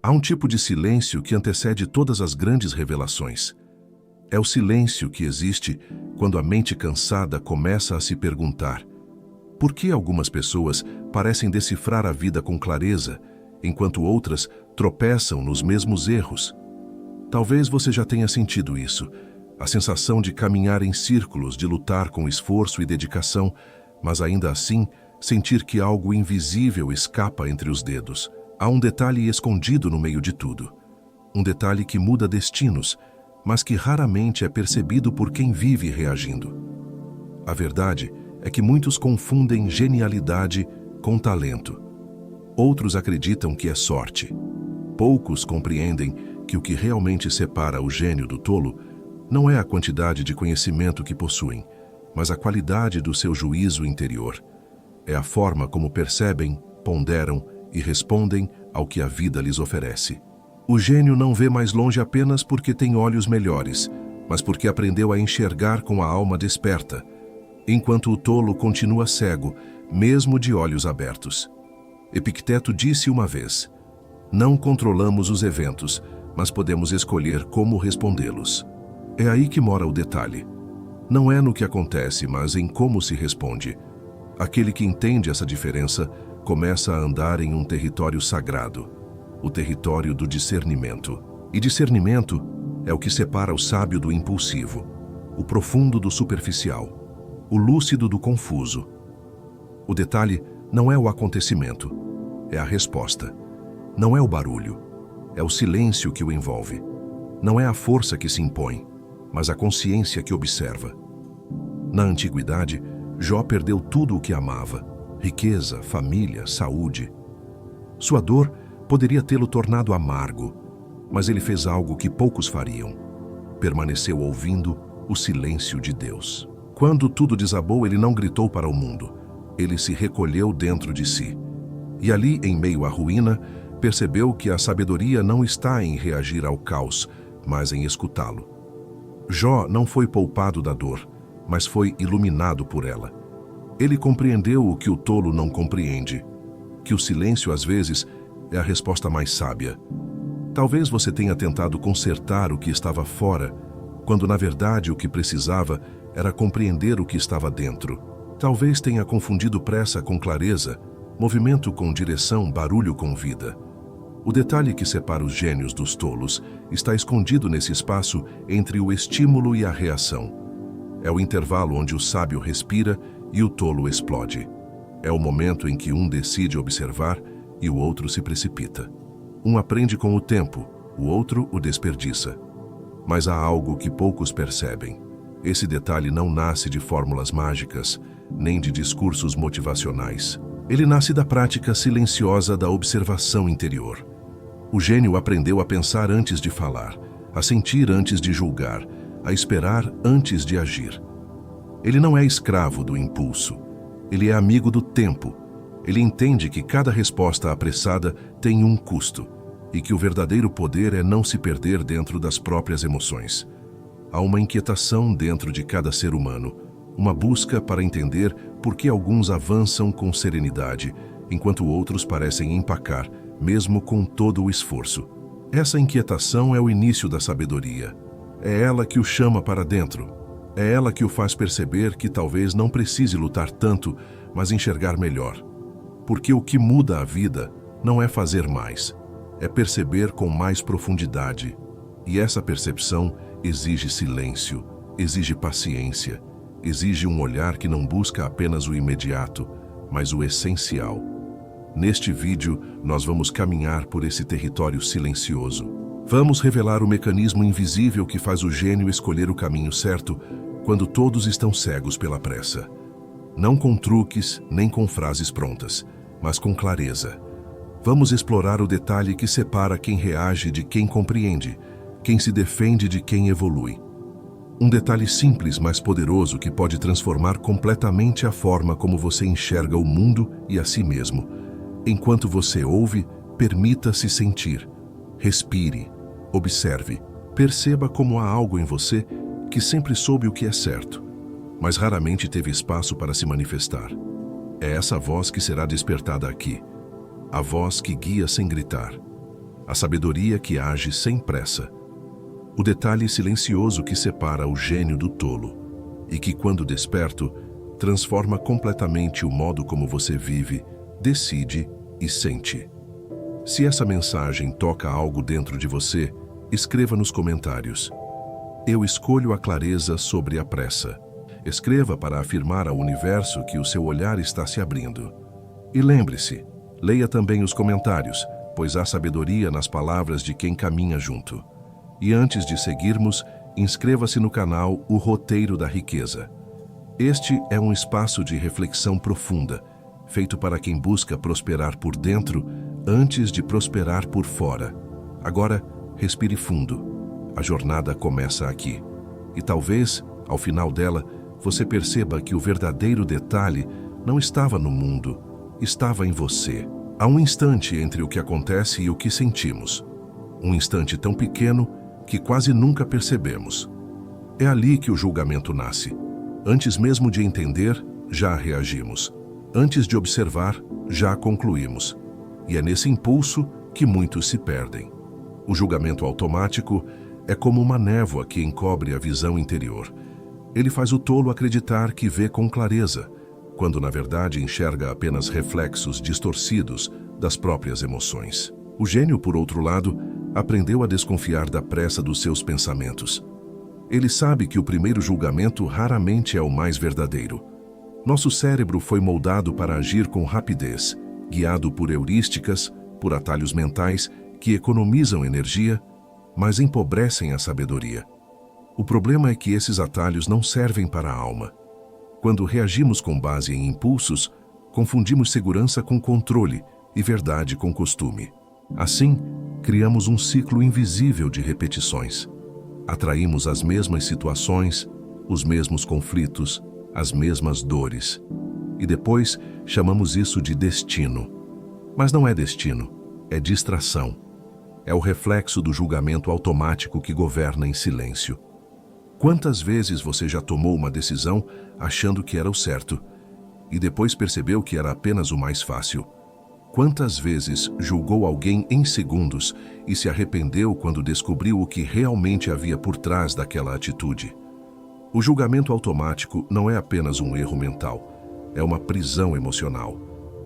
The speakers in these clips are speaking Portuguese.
Há um tipo de silêncio que antecede todas as grandes revelações. É o silêncio que existe quando a mente cansada começa a se perguntar: por que algumas pessoas parecem decifrar a vida com clareza, enquanto outras tropeçam nos mesmos erros? Talvez você já tenha sentido isso, a sensação de caminhar em círculos, de lutar com esforço e dedicação, mas ainda assim sentir que algo invisível escapa entre os dedos. Há um detalhe escondido no meio de tudo. Um detalhe que muda destinos, mas que raramente é percebido por quem vive reagindo. A verdade é que muitos confundem genialidade com talento. Outros acreditam que é sorte. Poucos compreendem que o que realmente separa o gênio do tolo não é a quantidade de conhecimento que possuem, mas a qualidade do seu juízo interior. É a forma como percebem, ponderam e respondem ao que a vida lhes oferece. O gênio não vê mais longe apenas porque tem olhos melhores, mas porque aprendeu a enxergar com a alma desperta, enquanto o tolo continua cego, mesmo de olhos abertos. Epicteto disse uma vez: não controlamos os eventos, mas podemos escolher como respondê-los. É aí que mora o detalhe. Não é no que acontece, mas em como se responde. Aquele que entende essa diferença começa a andar em um território sagrado, o território do discernimento. E discernimento é o que separa o sábio do impulsivo, o profundo do superficial, o lúcido do confuso. O detalhe não é o acontecimento, é a resposta. Não é o barulho, é o silêncio que o envolve. Não é a força que se impõe, mas a consciência que observa. Na antiguidade, Jó perdeu tudo o que amava: riqueza, família, saúde. Sua dor poderia tê-lo tornado amargo, mas ele fez algo que poucos fariam. Permaneceu ouvindo o silêncio de Deus. Quando tudo desabou, ele não gritou para o mundo. Ele se recolheu dentro de si. E ali, em meio à ruína, percebeu que a sabedoria não está em reagir ao caos, mas em escutá-lo. Jó não foi poupado da dor, mas foi iluminado por ela. Ele compreendeu o que o tolo não compreende, que o silêncio, às vezes, é a resposta mais sábia. Talvez você tenha tentado consertar o que estava fora, quando, na verdade, o que precisava era compreender o que estava dentro. Talvez tenha confundido pressa com clareza, movimento com direção, barulho com vida. O detalhe que separa os gênios dos tolos está escondido nesse espaço entre o estímulo e a reação. É o intervalo onde o sábio respira e o tolo explode. É o momento em que um decide observar e o outro se precipita. Um aprende com o tempo, o outro o desperdiça. Mas há algo que poucos percebem. Esse detalhe não nasce de fórmulas mágicas, nem de discursos motivacionais. Ele nasce da prática silenciosa da observação interior. O gênio aprendeu a pensar antes de falar, a sentir antes de julgar, a esperar antes de agir. Ele não é escravo do impulso. Ele é amigo do tempo. Ele entende que cada resposta apressada tem um custo e que o verdadeiro poder é não se perder dentro das próprias emoções. Há uma inquietação dentro de cada ser humano, uma busca para entender por que alguns avançam com serenidade, enquanto outros parecem empacar, mesmo com todo o esforço. Essa inquietação é o início da sabedoria. É ela que o chama para dentro. É ela que o faz perceber que talvez não precise lutar tanto, mas enxergar melhor. Porque o que muda a vida não é fazer mais, é perceber com mais profundidade. E essa percepção exige silêncio, exige paciência, exige um olhar que não busca apenas o imediato, mas o essencial. Neste vídeo, nós vamos caminhar por esse território silencioso. Vamos revelar o mecanismo invisível que faz o gênio escolher o caminho certo quando todos estão cegos pela pressa. Não com truques, nem com frases prontas, mas com clareza. Vamos explorar o detalhe que separa quem reage de quem compreende, quem se defende de quem evolui. Um detalhe simples, mas poderoso, que pode transformar completamente a forma como você enxerga o mundo e a si mesmo. Enquanto você ouve, permita-se sentir. Respire, observe, perceba como há algo em você que sempre soube o que é certo, mas raramente teve espaço para se manifestar. É essa voz que será despertada aqui, a voz que guia sem gritar, a sabedoria que age sem pressa. O detalhe silencioso que separa o gênio do tolo e que, quando desperto, transforma completamente o modo como você vive, decide e sente. Se essa mensagem toca algo dentro de você, escreva nos comentários. Eu escolho a clareza sobre a pressa. Escreva para afirmar ao universo que o seu olhar está se abrindo. E lembre-se, leia também os comentários, pois há sabedoria nas palavras de quem caminha junto. E antes de seguirmos, inscreva-se no canal O Roteiro da Riqueza. Este é um espaço de reflexão profunda, feito para quem busca prosperar por dentro antes de prosperar por fora. Agora, respire fundo. A jornada começa aqui. E talvez, ao final dela, você perceba que o verdadeiro detalhe não estava no mundo, estava em você. Há um instante entre o que acontece e o que sentimos. Um instante tão pequeno que quase nunca percebemos. É ali que o julgamento nasce. Antes mesmo de entender, já reagimos. Antes de observar, já concluímos. E é nesse impulso que muitos se perdem. O julgamento automático é como uma névoa que encobre a visão interior. Ele faz o tolo acreditar que vê com clareza, quando na verdade enxerga apenas reflexos distorcidos das próprias emoções. O gênio, por outro lado, aprendeu a desconfiar da pressa dos seus pensamentos. Ele sabe que o primeiro julgamento raramente é o mais verdadeiro. Nosso cérebro foi moldado para agir com rapidez, guiado por heurísticas, por atalhos mentais que economizam energia, mas empobrecem a sabedoria. O problema é que esses atalhos não servem para a alma. Quando reagimos com base em impulsos, confundimos segurança com controle e verdade com costume. Assim, criamos um ciclo invisível de repetições. Atraímos as mesmas situações, os mesmos conflitos, as mesmas dores. E depois chamamos isso de destino. Mas não é destino, é distração. É o reflexo do julgamento automático que governa em silêncio. Quantas vezes você já tomou uma decisão achando que era o certo e depois percebeu que era apenas o mais fácil? Quantas vezes julgou alguém em segundos e se arrependeu quando descobriu o que realmente havia por trás daquela atitude? O julgamento automático não é apenas um erro mental, é uma prisão emocional.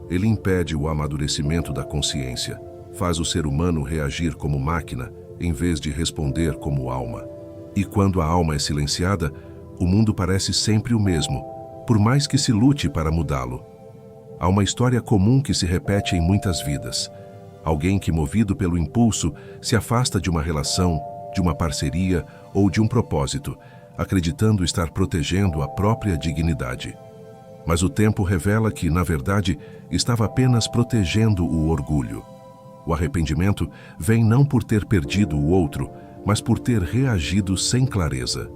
Ele impede o amadurecimento da consciência, faz o ser humano reagir como máquina em vez de responder como alma. E quando a alma é silenciada, o mundo parece sempre o mesmo, por mais que se lute para mudá-lo. Há uma história comum que se repete em muitas vidas. Alguém que, movido pelo impulso, se afasta de uma relação, de uma parceria ou de um propósito, acreditando estar protegendo a própria dignidade. Mas o tempo revela que, na verdade, estava apenas protegendo o orgulho. O arrependimento vem não por ter perdido o outro, mas por ter reagido sem clareza.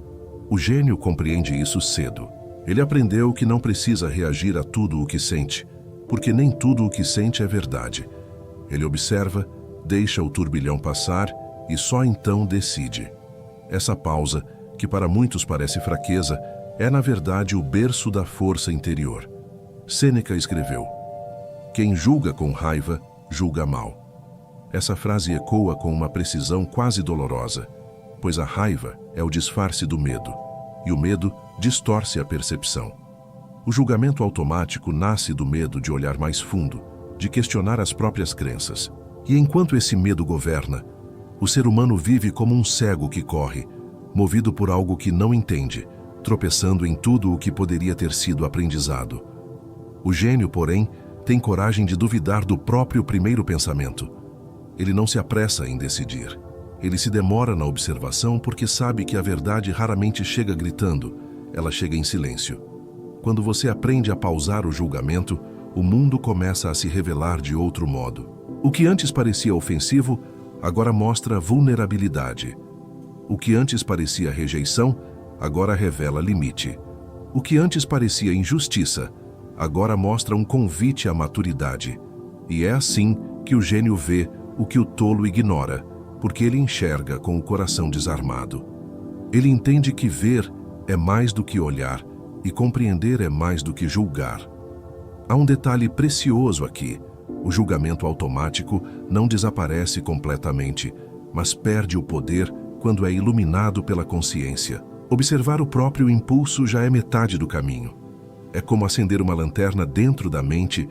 O gênio compreende isso cedo. Ele aprendeu que não precisa reagir a tudo o que sente, porque nem tudo o que sente é verdade. Ele observa, deixa o turbilhão passar e só então decide. Essa pausa, que para muitos parece fraqueza, é na verdade o berço da força interior. Sêneca escreveu: "Quem julga com raiva, julga mal." Essa frase ecoa com uma precisão quase dolorosa, pois a raiva é o disfarce do medo, e o medo distorce a percepção. O julgamento automático nasce do medo de olhar mais fundo, de questionar as próprias crenças. E enquanto esse medo governa, o ser humano vive como um cego que corre, movido por algo que não entende, tropeçando em tudo o que poderia ter sido aprendizado. O gênio, porém, tem coragem de duvidar do próprio primeiro pensamento. Ele não se apressa em decidir. Ele se demora na observação porque sabe que a verdade raramente chega gritando, ela chega em silêncio. Quando você aprende a pausar o julgamento, o mundo começa a se revelar de outro modo. O que antes parecia ofensivo, agora mostra vulnerabilidade. O que antes parecia rejeição, agora revela limite. O que antes parecia injustiça, agora mostra um convite à maturidade. E é assim que o gênio vê o que o tolo ignora, porque ele enxerga com o coração desarmado. Ele entende que ver é mais do que olhar e compreender é mais do que julgar. Há um detalhe precioso aqui. O julgamento automático não desaparece completamente, mas perde o poder quando é iluminado pela consciência. Observar o próprio impulso já é metade do caminho. É como acender uma lanterna dentro da mente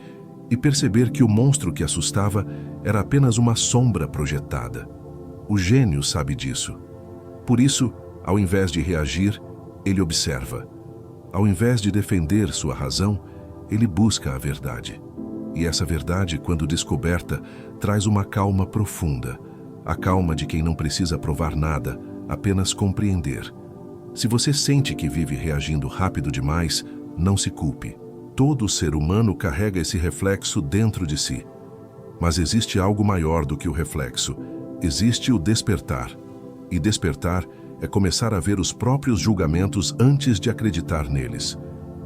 e perceber que o monstro que assustava era apenas uma sombra projetada. O gênio sabe disso. Por isso, ao invés de reagir, ele observa. Ao invés de defender sua razão, ele busca a verdade. E essa verdade, quando descoberta, traz uma calma profunda. A calma de quem não precisa provar nada, apenas compreender. Se você sente que vive reagindo rápido demais, não se culpe. Todo ser humano carrega esse reflexo dentro de si. Mas existe algo maior do que o reflexo. Existe o despertar. E despertar é começar a ver os próprios julgamentos antes de acreditar neles.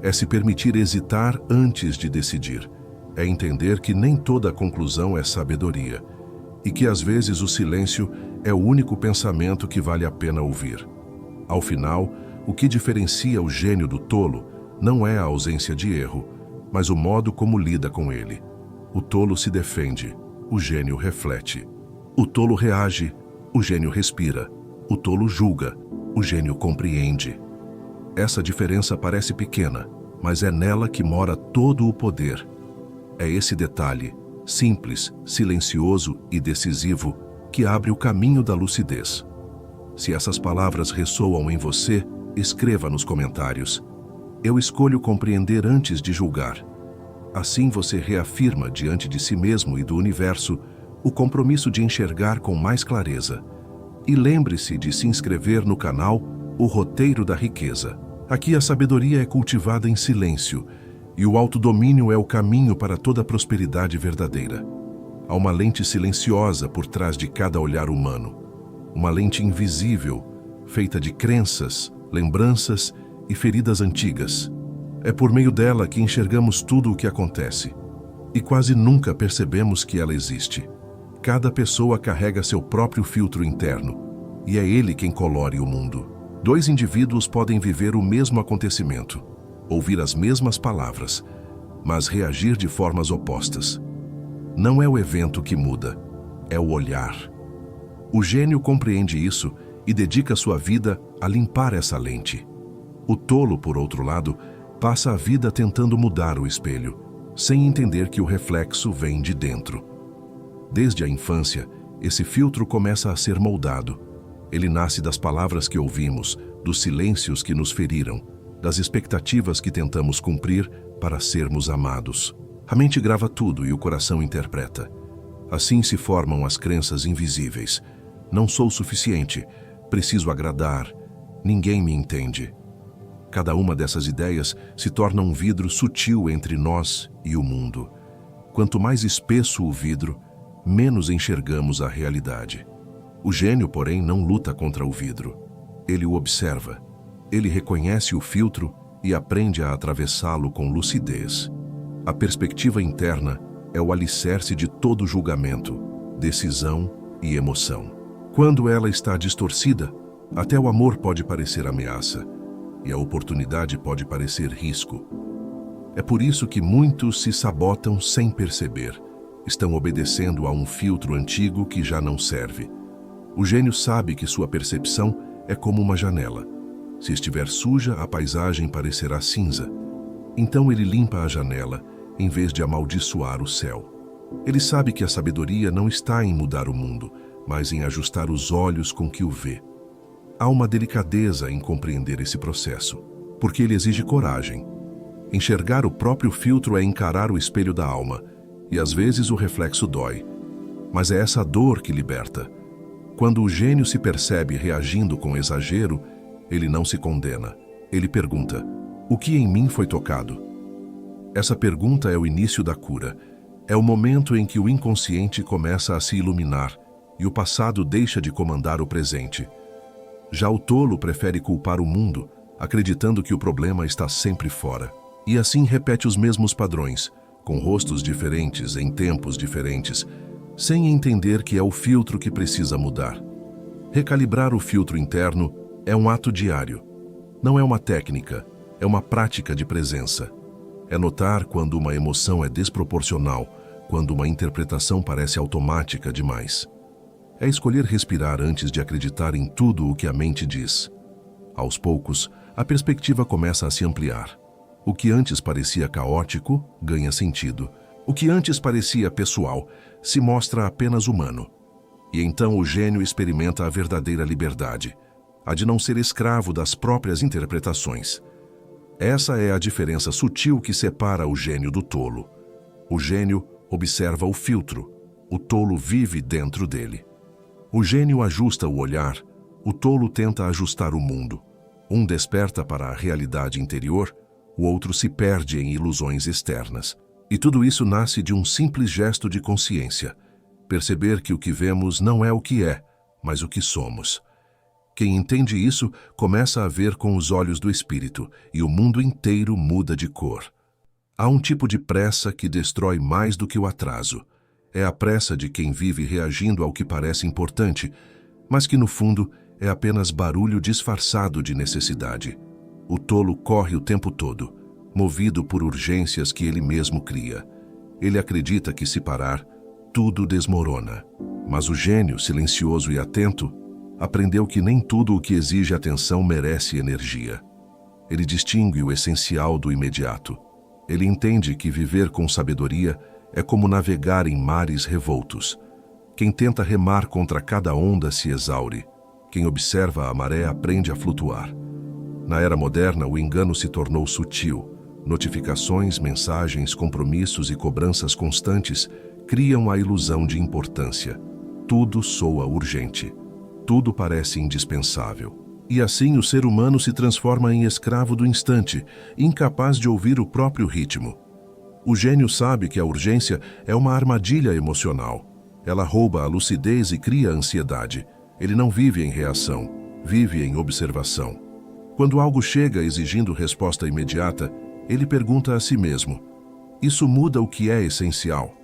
É se permitir hesitar antes de decidir. É entender que nem toda conclusão é sabedoria. E que às vezes o silêncio é o único pensamento que vale a pena ouvir. Ao final, o que diferencia o gênio do tolo não é a ausência de erro, mas o modo como lida com ele. O tolo se defende, o gênio reflete. O tolo reage, o gênio respira. O tolo julga, o gênio compreende. Essa diferença parece pequena, mas é nela que mora todo o poder. É esse detalhe, simples, silencioso e decisivo, que abre o caminho da lucidez. Se essas palavras ressoam em você, escreva nos comentários. Eu escolho compreender antes de julgar. Assim você reafirma diante de si mesmo e do universo o compromisso de enxergar com mais clareza. E lembre-se de se inscrever no canal O Roteiro da Riqueza. Aqui a sabedoria é cultivada em silêncio e o autodomínio é o caminho para toda a prosperidade verdadeira. Há uma lente silenciosa por trás de cada olhar humano. Uma lente invisível, feita de crenças, lembranças e feridas antigas. É por meio dela que enxergamos tudo o que acontece. E quase nunca percebemos que ela existe. Cada pessoa carrega seu próprio filtro interno, e é ele quem colore o mundo. Dois indivíduos podem viver o mesmo acontecimento, ouvir as mesmas palavras, mas reagir de formas opostas. Não é o evento que muda, é o olhar. O gênio compreende isso e dedica sua vida a limpar essa lente. O tolo, por outro lado, passa a vida tentando mudar o espelho, sem entender que o reflexo vem de dentro. Desde a infância, esse filtro começa a ser moldado. Ele nasce das palavras que ouvimos, dos silêncios que nos feriram, das expectativas que tentamos cumprir para sermos amados. A mente grava tudo e o coração interpreta. Assim se formam as crenças invisíveis. Não sou suficiente, preciso agradar, ninguém me entende. Cada uma dessas ideias se torna um vidro sutil entre nós e o mundo. Quanto mais espesso o vidro, menos enxergamos a realidade. O gênio, porém, não luta contra o vidro. Ele o observa. Ele reconhece o filtro e aprende a atravessá-lo com lucidez. A perspectiva interna é o alicerce de todo julgamento, decisão e emoção. Quando ela está distorcida, até o amor pode parecer ameaça, e a oportunidade pode parecer risco. É por isso que muitos se sabotam sem perceber. Estão obedecendo a um filtro antigo que já não serve. O gênio sabe que sua percepção é como uma janela. Se estiver suja, a paisagem parecerá cinza. Então ele limpa a janela, em vez de amaldiçoar o céu. Ele sabe que a sabedoria não está em mudar o mundo, mas em ajustar os olhos com que o vê. Há uma delicadeza em compreender esse processo, porque ele exige coragem. Enxergar o próprio filtro é encarar o espelho da alma, e às vezes o reflexo dói. Mas é essa dor que liberta. Quando o gênio se percebe reagindo com exagero, ele não se condena. Ele pergunta: o que em mim foi tocado? Essa pergunta é o início da cura. É o momento em que o inconsciente começa a se iluminar e o passado deixa de comandar o presente. Já o tolo prefere culpar o mundo, acreditando que o problema está sempre fora. E assim repete os mesmos padrões, com rostos diferentes em tempos diferentes, sem entender que é o filtro que precisa mudar. Recalibrar o filtro interno é um ato diário. Não é uma técnica, é uma prática de presença. É notar quando uma emoção é desproporcional, quando uma interpretação parece automática demais. É escolher respirar antes de acreditar em tudo o que a mente diz. Aos poucos, a perspectiva começa a se ampliar. O que antes parecia caótico ganha sentido. O que antes parecia pessoal se mostra apenas humano. E então o gênio experimenta a verdadeira liberdade, a de não ser escravo das próprias interpretações. Essa é a diferença sutil que separa o gênio do tolo. O gênio observa o filtro, o tolo vive dentro dele. O gênio ajusta o olhar, o tolo tenta ajustar o mundo. Um desperta para a realidade interior, o outro se perde em ilusões externas. E tudo isso nasce de um simples gesto de consciência. Perceber que o que vemos não é o que é, mas o que somos. Quem entende isso começa a ver com os olhos do espírito e o mundo inteiro muda de cor. Há um tipo de pressa que destrói mais do que o atraso. É a pressa de quem vive reagindo ao que parece importante, mas que no fundo é apenas barulho disfarçado de necessidade. O tolo corre o tempo todo, movido por urgências que ele mesmo cria. Ele acredita que se parar, tudo desmorona. Mas o gênio, silencioso e atento, aprendeu que nem tudo o que exige atenção merece energia. Ele distingue o essencial do imediato. Ele entende que viver com sabedoria é como navegar em mares revoltos. Quem tenta remar contra cada onda se exaure. Quem observa a maré aprende a flutuar. Na era moderna, o engano se tornou sutil. Notificações, mensagens, compromissos e cobranças constantes criam a ilusão de importância. Tudo soa urgente. Tudo parece indispensável. E assim o ser humano se transforma em escravo do instante, incapaz de ouvir o próprio ritmo. O gênio sabe que a urgência é uma armadilha emocional. Ela rouba a lucidez e cria ansiedade. Ele não vive em reação, vive em observação. Quando algo chega exigindo resposta imediata, ele pergunta a si mesmo: isso muda o que é essencial?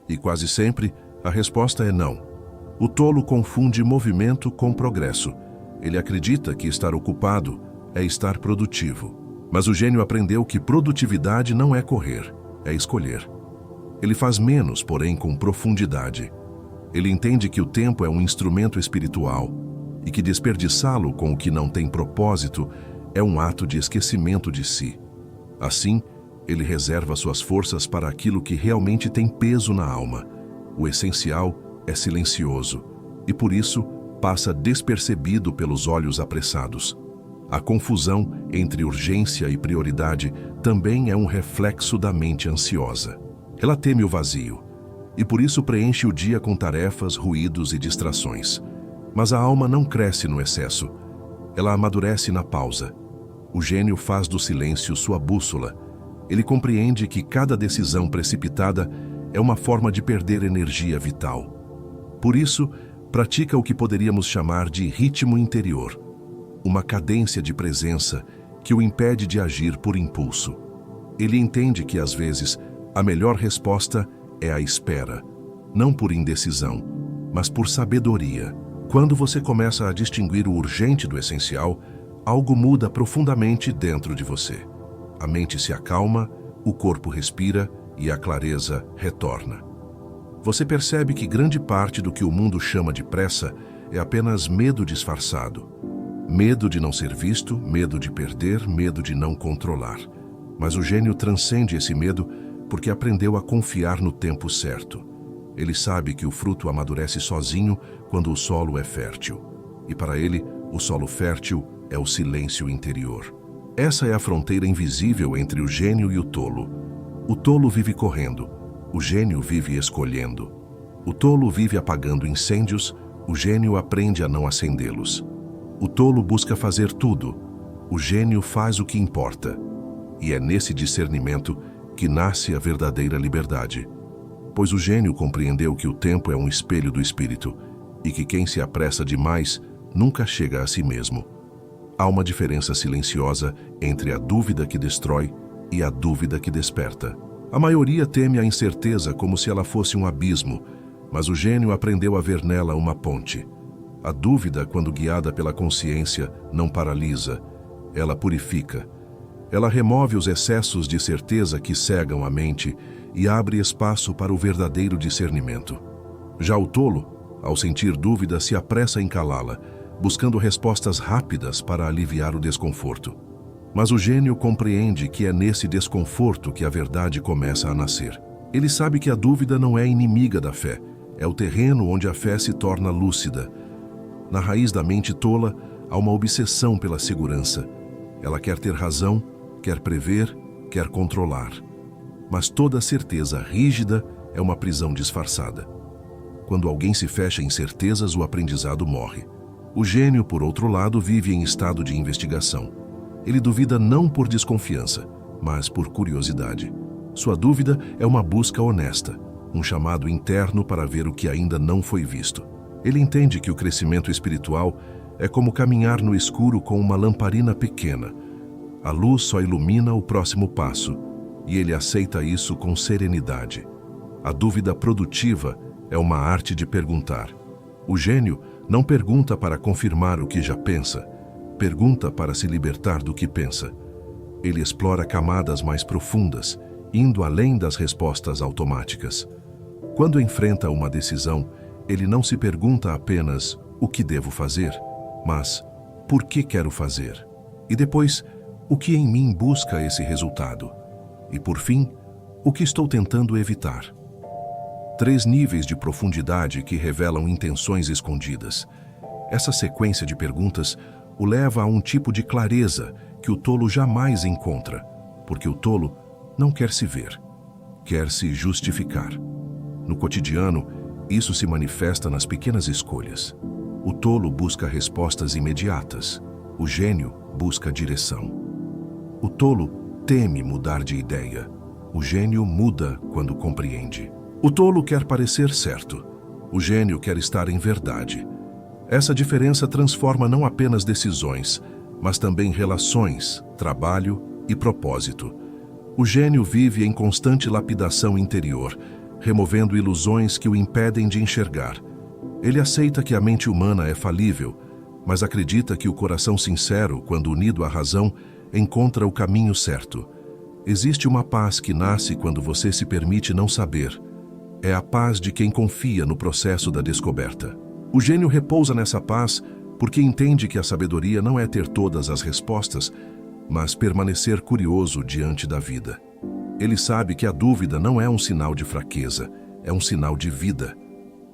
E quase sempre, a resposta é não. O tolo confunde movimento com progresso. Ele acredita que estar ocupado é estar produtivo. Mas o gênio aprendeu que produtividade não é correr, é escolher. Ele faz menos, porém com profundidade. Ele entende que o tempo é um instrumento espiritual e que desperdiçá-lo com o que não tem propósito é um ato de esquecimento de si. Assim, ele reserva suas forças para aquilo que realmente tem peso na alma. O essencial é silencioso e, por isso, passa despercebido pelos olhos apressados. A confusão entre urgência e prioridade também é um reflexo da mente ansiosa. Ela teme o vazio e, por isso, preenche o dia com tarefas, ruídos e distrações. Mas a alma não cresce no excesso. Ela amadurece na pausa. O gênio faz do silêncio sua bússola. Ele compreende que cada decisão precipitada é uma forma de perder energia vital. Por isso, pratica o que poderíamos chamar de ritmo interior, uma cadência de presença que o impede de agir por impulso. Ele entende que, às vezes, a melhor resposta é a espera, não por indecisão, mas por sabedoria. Quando você começa a distinguir o urgente do essencial, algo muda profundamente dentro de você. A mente se acalma, o corpo respira e a clareza retorna. Você percebe que grande parte do que o mundo chama de pressa é apenas medo disfarçado. Medo de não ser visto, medo de perder, medo de não controlar. Mas o gênio transcende esse medo porque aprendeu a confiar no tempo certo. Ele sabe que o fruto amadurece sozinho quando o solo é fértil. E para ele, o solo fértil é o silêncio interior. Essa é a fronteira invisível entre o gênio e o tolo. O tolo vive correndo, o gênio vive escolhendo. O tolo vive apagando incêndios, o gênio aprende a não acendê-los. O tolo busca fazer tudo, o gênio faz o que importa. E é nesse discernimento que nasce a verdadeira liberdade. Pois o gênio compreendeu que o tempo é um espelho do espírito e que quem se apressa demais nunca chega a si mesmo. Há uma diferença silenciosa entre a dúvida que destrói e a dúvida que desperta. A maioria teme a incerteza como se ela fosse um abismo, mas o gênio aprendeu a ver nela uma ponte. A dúvida, quando guiada pela consciência, não paralisa, ela purifica. Ela remove os excessos de certeza que cegam a mente e abre espaço para o verdadeiro discernimento. Já o tolo, ao sentir dúvida, se apressa em calá-la, buscando respostas rápidas para aliviar o desconforto. Mas o gênio compreende que é nesse desconforto que a verdade começa a nascer. Ele sabe que a dúvida não é inimiga da fé, é o terreno onde a fé se torna lúcida. Na raiz da mente tola, há uma obsessão pela segurança. Ela quer ter razão, quer prever, quer controlar. Mas toda certeza rígida é uma prisão disfarçada. Quando alguém se fecha em certezas, o aprendizado morre. O gênio, por outro lado, vive em estado de investigação. Ele duvida não por desconfiança, mas por curiosidade. Sua dúvida é uma busca honesta, um chamado interno para ver o que ainda não foi visto. Ele entende que o crescimento espiritual é como caminhar no escuro com uma lamparina pequena. A luz só ilumina o próximo passo, e ele aceita isso com serenidade. A dúvida produtiva é uma arte de perguntar. O gênio não pergunta para confirmar o que já pensa, pergunta para se libertar do que pensa. Ele explora camadas mais profundas, indo além das respostas automáticas. Quando enfrenta uma decisão, ele não se pergunta apenas o que devo fazer, mas por que quero fazer? E depois, o que em mim busca esse resultado? E por fim, o que estou tentando evitar? 3 níveis de profundidade que revelam intenções escondidas. Essa sequência de perguntas o leva a um tipo de clareza que o tolo jamais encontra, porque o tolo não quer se ver, quer se justificar. No cotidiano, isso se manifesta nas pequenas escolhas. O tolo busca respostas imediatas, o gênio busca direção. O tolo teme mudar de ideia, o gênio muda quando compreende. O tolo quer parecer certo, o gênio quer estar em verdade. Essa diferença transforma não apenas decisões, mas também relações, trabalho e propósito. O gênio vive em constante lapidação interior, removendo ilusões que o impedem de enxergar. Ele aceita que a mente humana é falível, mas acredita que o coração sincero, quando unido à razão, encontra o caminho certo. Existe uma paz que nasce quando você se permite não saber. É a paz de quem confia no processo da descoberta. O gênio repousa nessa paz porque entende que a sabedoria não é ter todas as respostas, mas permanecer curioso diante da vida. Ele sabe que a dúvida não é um sinal de fraqueza, é um sinal de vida.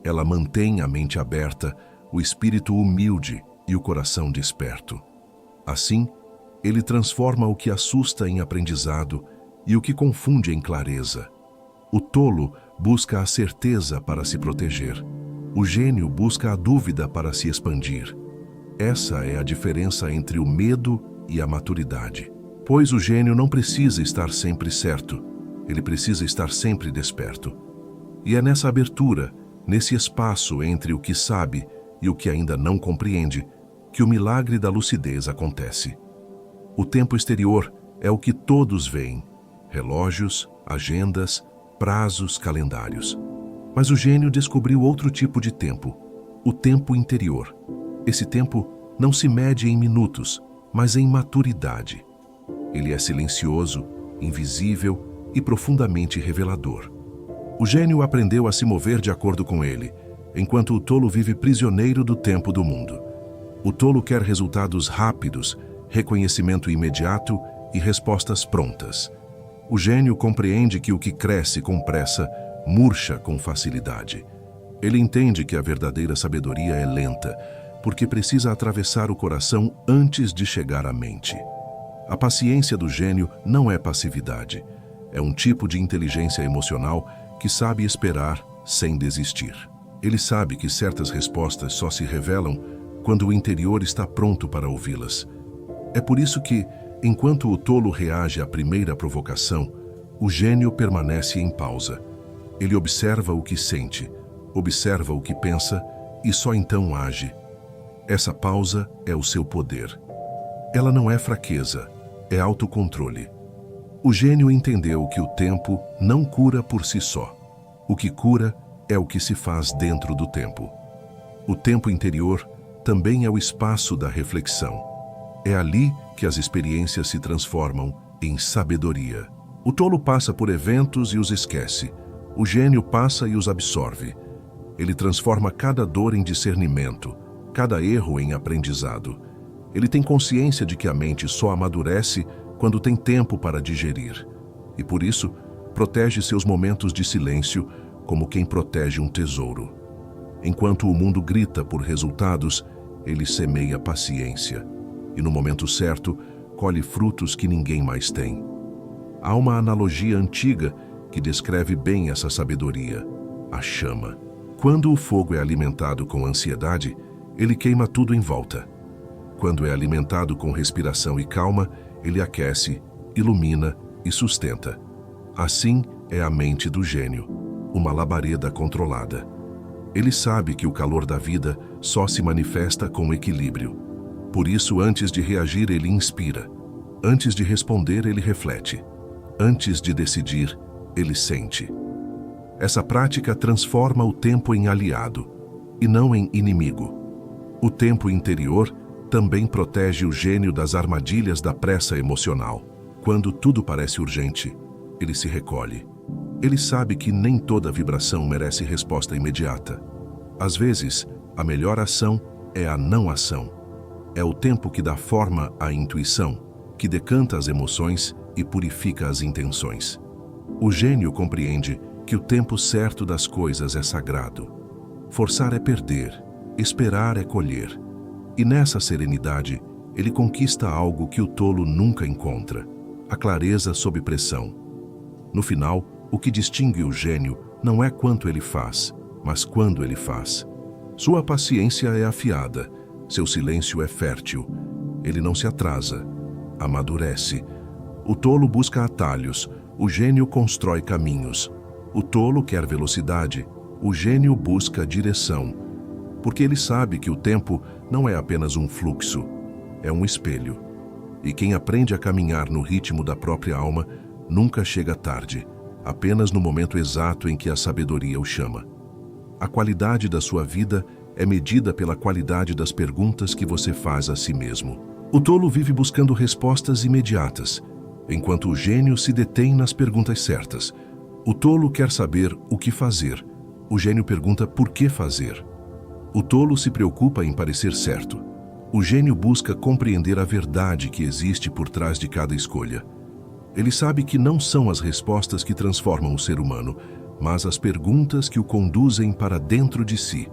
Ela mantém a mente aberta, o espírito humilde e o coração desperto. Assim, ele transforma o que assusta em aprendizado e o que confunde em clareza. O tolo busca a certeza para se proteger. O gênio busca a dúvida para se expandir. Essa é a diferença entre o medo e a maturidade. Pois o gênio não precisa estar sempre certo, ele precisa estar sempre desperto. E é nessa abertura, nesse espaço entre o que sabe e o que ainda não compreende, que o milagre da lucidez acontece. O tempo exterior é o que todos veem: relógios, agendas, prazos, calendários. Mas o gênio descobriu outro tipo de tempo, o tempo interior. Esse tempo não se mede em minutos, mas em maturidade. Ele é silencioso, invisível e profundamente revelador. O gênio aprendeu a se mover de acordo com ele, enquanto o tolo vive prisioneiro do tempo do mundo. O tolo quer resultados rápidos, reconhecimento imediato e respostas prontas. O gênio compreende que o que cresce com pressa murcha com facilidade. Ele entende que a verdadeira sabedoria é lenta, porque precisa atravessar o coração antes de chegar à mente. A paciência do gênio não é passividade, é um tipo de inteligência emocional que sabe esperar sem desistir. Ele sabe que certas respostas só se revelam quando o interior está pronto para ouvi-las. É por isso que, enquanto o tolo reage à primeira provocação, o gênio permanece em pausa. Ele observa o que sente, observa o que pensa e só então age. Essa pausa é o seu poder. Ela não é fraqueza, é autocontrole. O gênio entendeu que o tempo não cura por si só. O que cura é o que se faz dentro do tempo. O tempo interior também é o espaço da reflexão. É ali que as experiências se transformam em sabedoria. O tolo passa por eventos e os esquece. O gênio passa e os absorve. Ele transforma cada dor em discernimento, cada erro em aprendizado. Ele tem consciência de que a mente só amadurece quando tem tempo para digerir. E por isso, protege seus momentos de silêncio como quem protege um tesouro. Enquanto o mundo grita por resultados, ele semeia paciência. E no momento certo, colhe frutos que ninguém mais tem. Há uma analogia antiga que descreve bem essa sabedoria: a chama. Quando o fogo é alimentado com ansiedade, ele queima tudo em volta. Quando é alimentado com respiração e calma, ele aquece, ilumina e sustenta. Assim é a mente do gênio, uma labareda controlada. Ele sabe que o calor da vida só se manifesta com equilíbrio. Por isso, antes de reagir, ele inspira. Antes de responder, ele reflete. Antes de decidir, ele sente. Essa prática transforma o tempo em aliado, e não em inimigo. O tempo interior também protege o gênio das armadilhas da pressa emocional. Quando tudo parece urgente, ele se recolhe. Ele sabe que nem toda vibração merece resposta imediata. Às vezes, a melhor ação é a não ação. É o tempo que dá forma à intuição, que decanta as emoções e purifica as intenções. O gênio compreende que o tempo certo das coisas é sagrado. Forçar é perder, esperar é colher. E nessa serenidade, ele conquista algo que o tolo nunca encontra: a clareza sob pressão. No final, o que distingue o gênio não é quanto ele faz, mas quando ele faz. Sua paciência é afiada, seu silêncio é fértil. Ele não se atrasa, amadurece. O tolo busca atalhos, o gênio constrói caminhos. O tolo quer velocidade, o gênio busca direção. Porque ele sabe que o tempo não é apenas um fluxo, é um espelho. E quem aprende a caminhar no ritmo da própria alma nunca chega tarde, apenas no momento exato em que a sabedoria o chama. A qualidade da sua vida é medida pela qualidade das perguntas que você faz a si mesmo. O tolo vive buscando respostas imediatas, enquanto o gênio se detém nas perguntas certas. O tolo quer saber o que fazer, o gênio pergunta por que fazer. O tolo se preocupa em parecer certo. O gênio busca compreender a verdade que existe por trás de cada escolha. Ele sabe que não são as respostas que transformam o ser humano, mas as perguntas que o conduzem para dentro de si.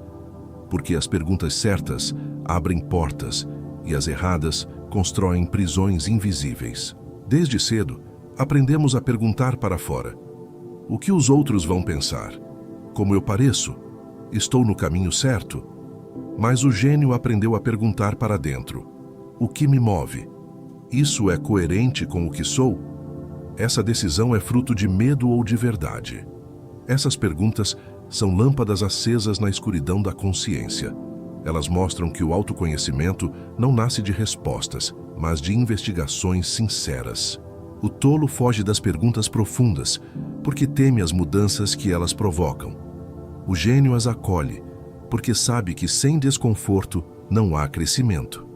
Porque as perguntas certas abrem portas e as erradas constroem prisões invisíveis. Desde cedo, aprendemos a perguntar para fora: o que os outros vão pensar? Como eu pareço? Estou no caminho certo? Mas o gênio aprendeu a perguntar para dentro: o que me move? Isso é coerente com o que sou? Essa decisão é fruto de medo ou de verdade? Essas perguntas são lâmpadas acesas na escuridão da consciência. Elas mostram que o autoconhecimento não nasce de respostas, mas de investigações sinceras. O tolo foge das perguntas profundas, porque teme as mudanças que elas provocam. O gênio as acolhe, porque sabe que sem desconforto não há crescimento.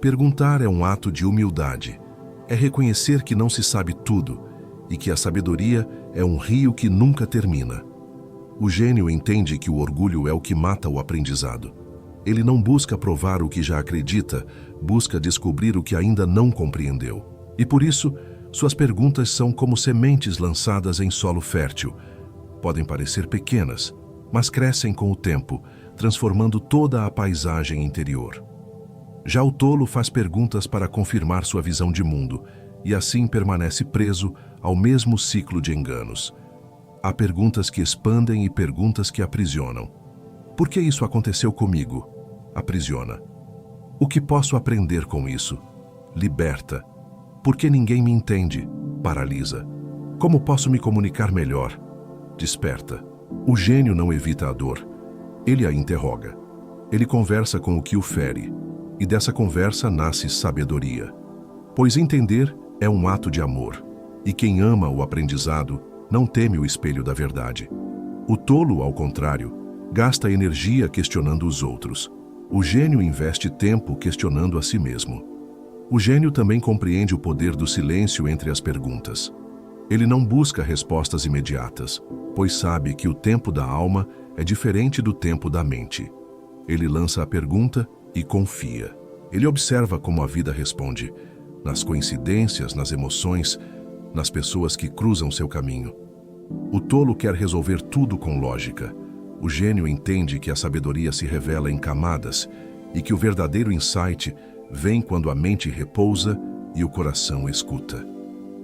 Perguntar é um ato de humildade. É reconhecer que não se sabe tudo e que a sabedoria é um rio que nunca termina. O gênio entende que o orgulho é o que mata o aprendizado. Ele não busca provar o que já acredita, busca descobrir o que ainda não compreendeu. E por isso, suas perguntas são como sementes lançadas em solo fértil. Podem parecer pequenas, mas crescem com o tempo, transformando toda a paisagem interior. Já o tolo faz perguntas para confirmar sua visão de mundo, e assim permanece preso ao mesmo ciclo de enganos. Há perguntas que expandem e perguntas que aprisionam. Por que isso aconteceu comigo? Aprisiona. O que posso aprender com isso? Liberta. Por que ninguém me entende? Paralisa. Como posso me comunicar melhor? Desperta. O gênio não evita a dor. Ele a interroga. Ele conversa com o que o fere. E dessa conversa nasce sabedoria. Pois entender é um ato de amor. E quem ama o aprendizado não teme o espelho da verdade. O tolo, ao contrário, gasta energia questionando os outros. O gênio investe tempo questionando a si mesmo. O gênio também compreende o poder do silêncio entre as perguntas. Ele não busca respostas imediatas, pois sabe que o tempo da alma é diferente do tempo da mente. Ele lança a pergunta e confia. Ele observa como a vida responde, nas coincidências, nas emoções, nas pessoas que cruzam seu caminho. O tolo quer resolver tudo com lógica. O gênio entende que a sabedoria se revela em camadas e que o verdadeiro insight vem quando a mente repousa e o coração escuta.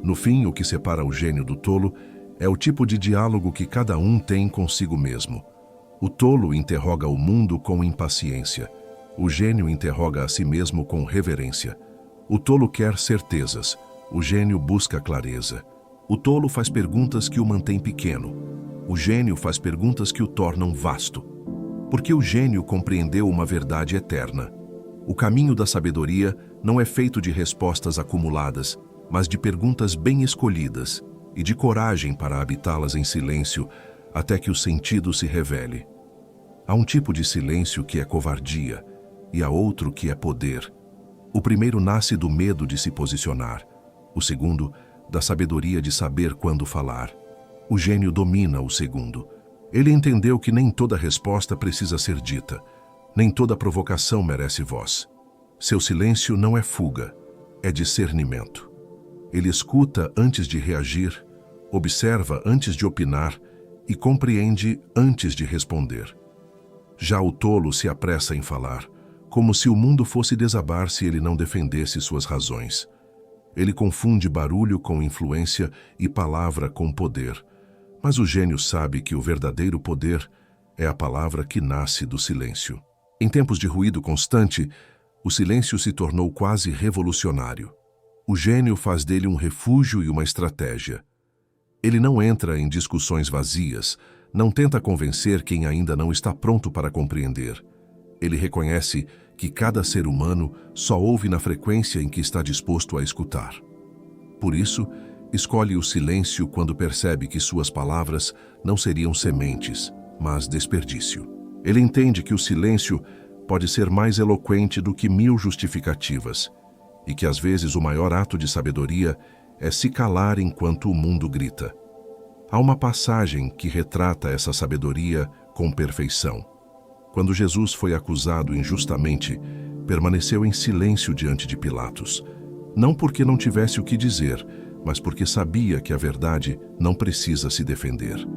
No fim, o que separa o gênio do tolo é o tipo de diálogo que cada um tem consigo mesmo. O tolo interroga o mundo com impaciência. O gênio interroga a si mesmo com reverência. O tolo quer certezas. O gênio busca clareza. O tolo faz perguntas que o mantêm pequeno. O gênio faz perguntas que o tornam vasto. Porque o gênio compreendeu uma verdade eterna. O caminho da sabedoria não é feito de respostas acumuladas, mas de perguntas bem escolhidas e de coragem para habitá-las em silêncio até que o sentido se revele. Há um tipo de silêncio que é covardia e há outro que é poder. O primeiro nasce do medo de se posicionar. O segundo, da sabedoria de saber quando falar. O gênio domina o segundo. Ele entendeu que nem toda resposta precisa ser dita, nem toda provocação merece voz. Seu silêncio não é fuga, é discernimento. Ele escuta antes de reagir, observa antes de opinar e compreende antes de responder. Já o tolo se apressa em falar, como se o mundo fosse desabar se ele não defendesse suas razões. Ele confunde barulho com influência e palavra com poder. Mas o gênio sabe que o verdadeiro poder é a palavra que nasce do silêncio. Em tempos de ruído constante, o silêncio se tornou quase revolucionário. O gênio faz dele um refúgio e uma estratégia. Ele não entra em discussões vazias, não tenta convencer quem ainda não está pronto para compreender. Ele reconhece que cada ser humano só ouve na frequência em que está disposto a escutar. Por isso, escolhe o silêncio quando percebe que suas palavras não seriam sementes, mas desperdício. Ele entende que o silêncio pode ser mais eloquente do que 1000 justificativas, e que às vezes o maior ato de sabedoria é se calar enquanto o mundo grita. Há uma passagem que retrata essa sabedoria com perfeição. Quando Jesus foi acusado injustamente, permaneceu em silêncio diante de Pilatos, não porque não tivesse o que dizer, mas porque sabia que a verdade não precisa se defender.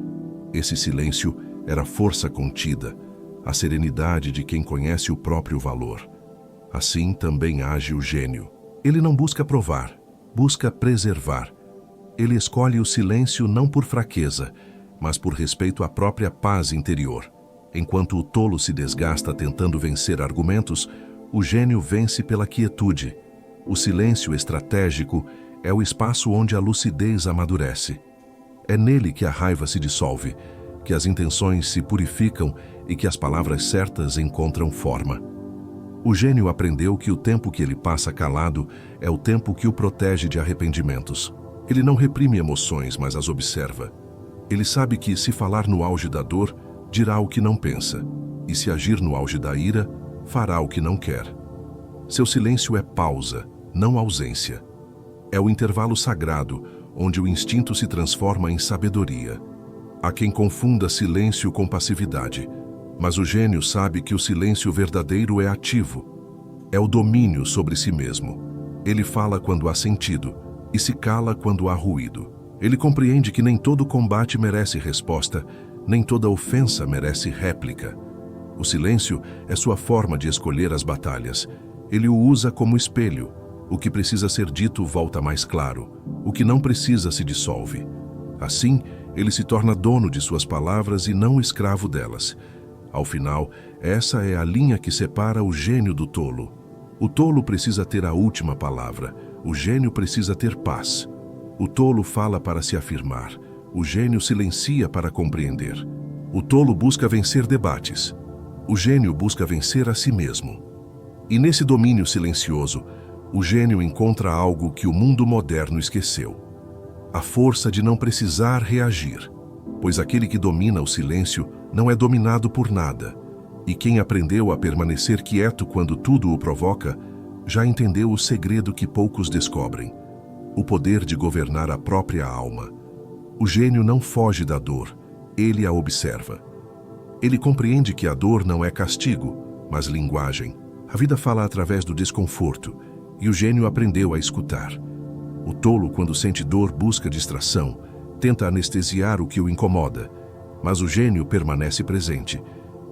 Esse silêncio era força contida, a serenidade de quem conhece o próprio valor. Assim também age o gênio. Ele não busca provar, busca preservar. Ele escolhe o silêncio não por fraqueza, mas por respeito à própria paz interior. Enquanto o tolo se desgasta tentando vencer argumentos, o gênio vence pela quietude. O silêncio estratégico é o espaço onde a lucidez amadurece. É nele que a raiva se dissolve, que as intenções se purificam e que as palavras certas encontram forma. O gênio aprendeu que o tempo que ele passa calado é o tempo que o protege de arrependimentos. Ele não reprime emoções, mas as observa. Ele sabe que, se falar no auge da dor, dirá o que não pensa, e se agir no auge da ira, fará o que não quer. Seu silêncio é pausa, não ausência. É o intervalo sagrado, onde o instinto se transforma em sabedoria. Há quem confunda silêncio com passividade, mas o gênio sabe que o silêncio verdadeiro é ativo. É o domínio sobre si mesmo. Ele fala quando há sentido e se cala quando há ruído. Ele compreende que nem todo combate merece resposta, nem toda ofensa merece réplica. O silêncio é sua forma de escolher as batalhas. Ele o usa como espelho. O que precisa ser dito volta mais claro. O que não precisa se dissolve. Assim, ele se torna dono de suas palavras e não escravo delas. Ao final, essa é a linha que separa o gênio do tolo. O tolo precisa ter a última palavra. O gênio precisa ter paz. O tolo fala para se afirmar. O gênio silencia para compreender. O tolo busca vencer debates. O gênio busca vencer a si mesmo. E nesse domínio silencioso, o gênio encontra algo que o mundo moderno esqueceu: a força de não precisar reagir, pois aquele que domina o silêncio não é dominado por nada, e quem aprendeu a permanecer quieto quando tudo o provoca, já entendeu o segredo que poucos descobrem: o poder de governar a própria alma. O gênio não foge da dor, ele a observa. Ele compreende que a dor não é castigo, mas linguagem. A vida fala através do desconforto, e o gênio aprendeu a escutar. O tolo, quando sente dor, busca distração, tenta anestesiar o que o incomoda, mas o gênio permanece presente.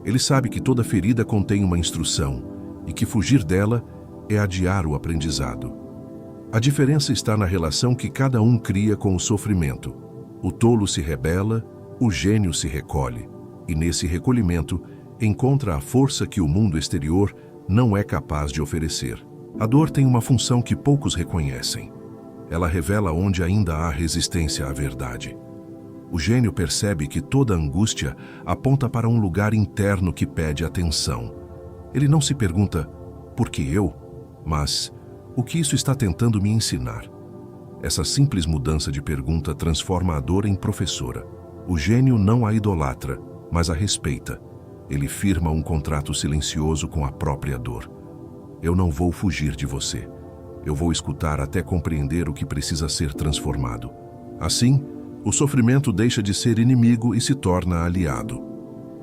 Ele sabe que toda ferida contém uma instrução, e que fugir dela é adiar o aprendizado. A diferença está na relação que cada um cria com o sofrimento. O tolo se rebela, o gênio se recolhe, e nesse recolhimento encontra a força que o mundo exterior não é capaz de oferecer. A dor tem uma função que poucos reconhecem. Ela revela onde ainda há resistência à verdade. O gênio percebe que toda angústia aponta para um lugar interno que pede atenção. Ele não se pergunta, por que eu? Mas, o que isso está tentando me ensinar? Essa simples mudança de pergunta transforma a dor em professora. O gênio não a idolatra, mas a respeita. Ele firma um contrato silencioso com a própria dor. Eu não vou fugir de você. Eu vou escutar até compreender o que precisa ser transformado. Assim, o sofrimento deixa de ser inimigo e se torna aliado.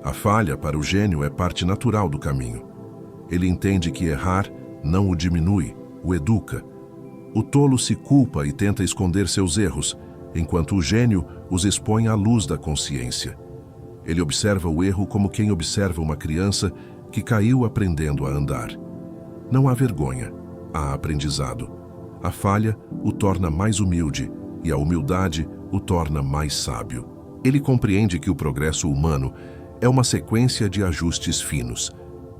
A falha, para o gênio, é parte natural do caminho. Ele entende que errar não o diminui, o educa. O tolo se culpa e tenta esconder seus erros, enquanto o gênio os expõe à luz da consciência. Ele observa o erro como quem observa uma criança que caiu aprendendo a andar. Não há vergonha, há aprendizado. A falha o torna mais humilde e a humildade o torna mais sábio. Ele compreende que o progresso humano é uma sequência de ajustes finos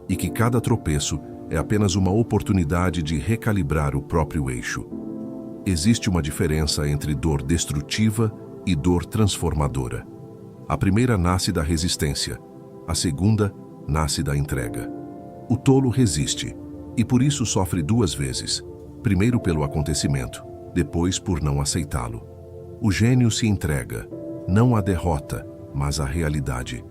e que cada tropeço é apenas uma oportunidade de recalibrar o próprio eixo. Existe uma diferença entre dor destrutiva e dor transformadora. A primeira nasce da resistência, a segunda nasce da entrega. O tolo resiste e por isso sofre duas vezes, primeiro pelo acontecimento, depois por não aceitá-lo. O gênio se entrega, não à derrota, mas à realidade.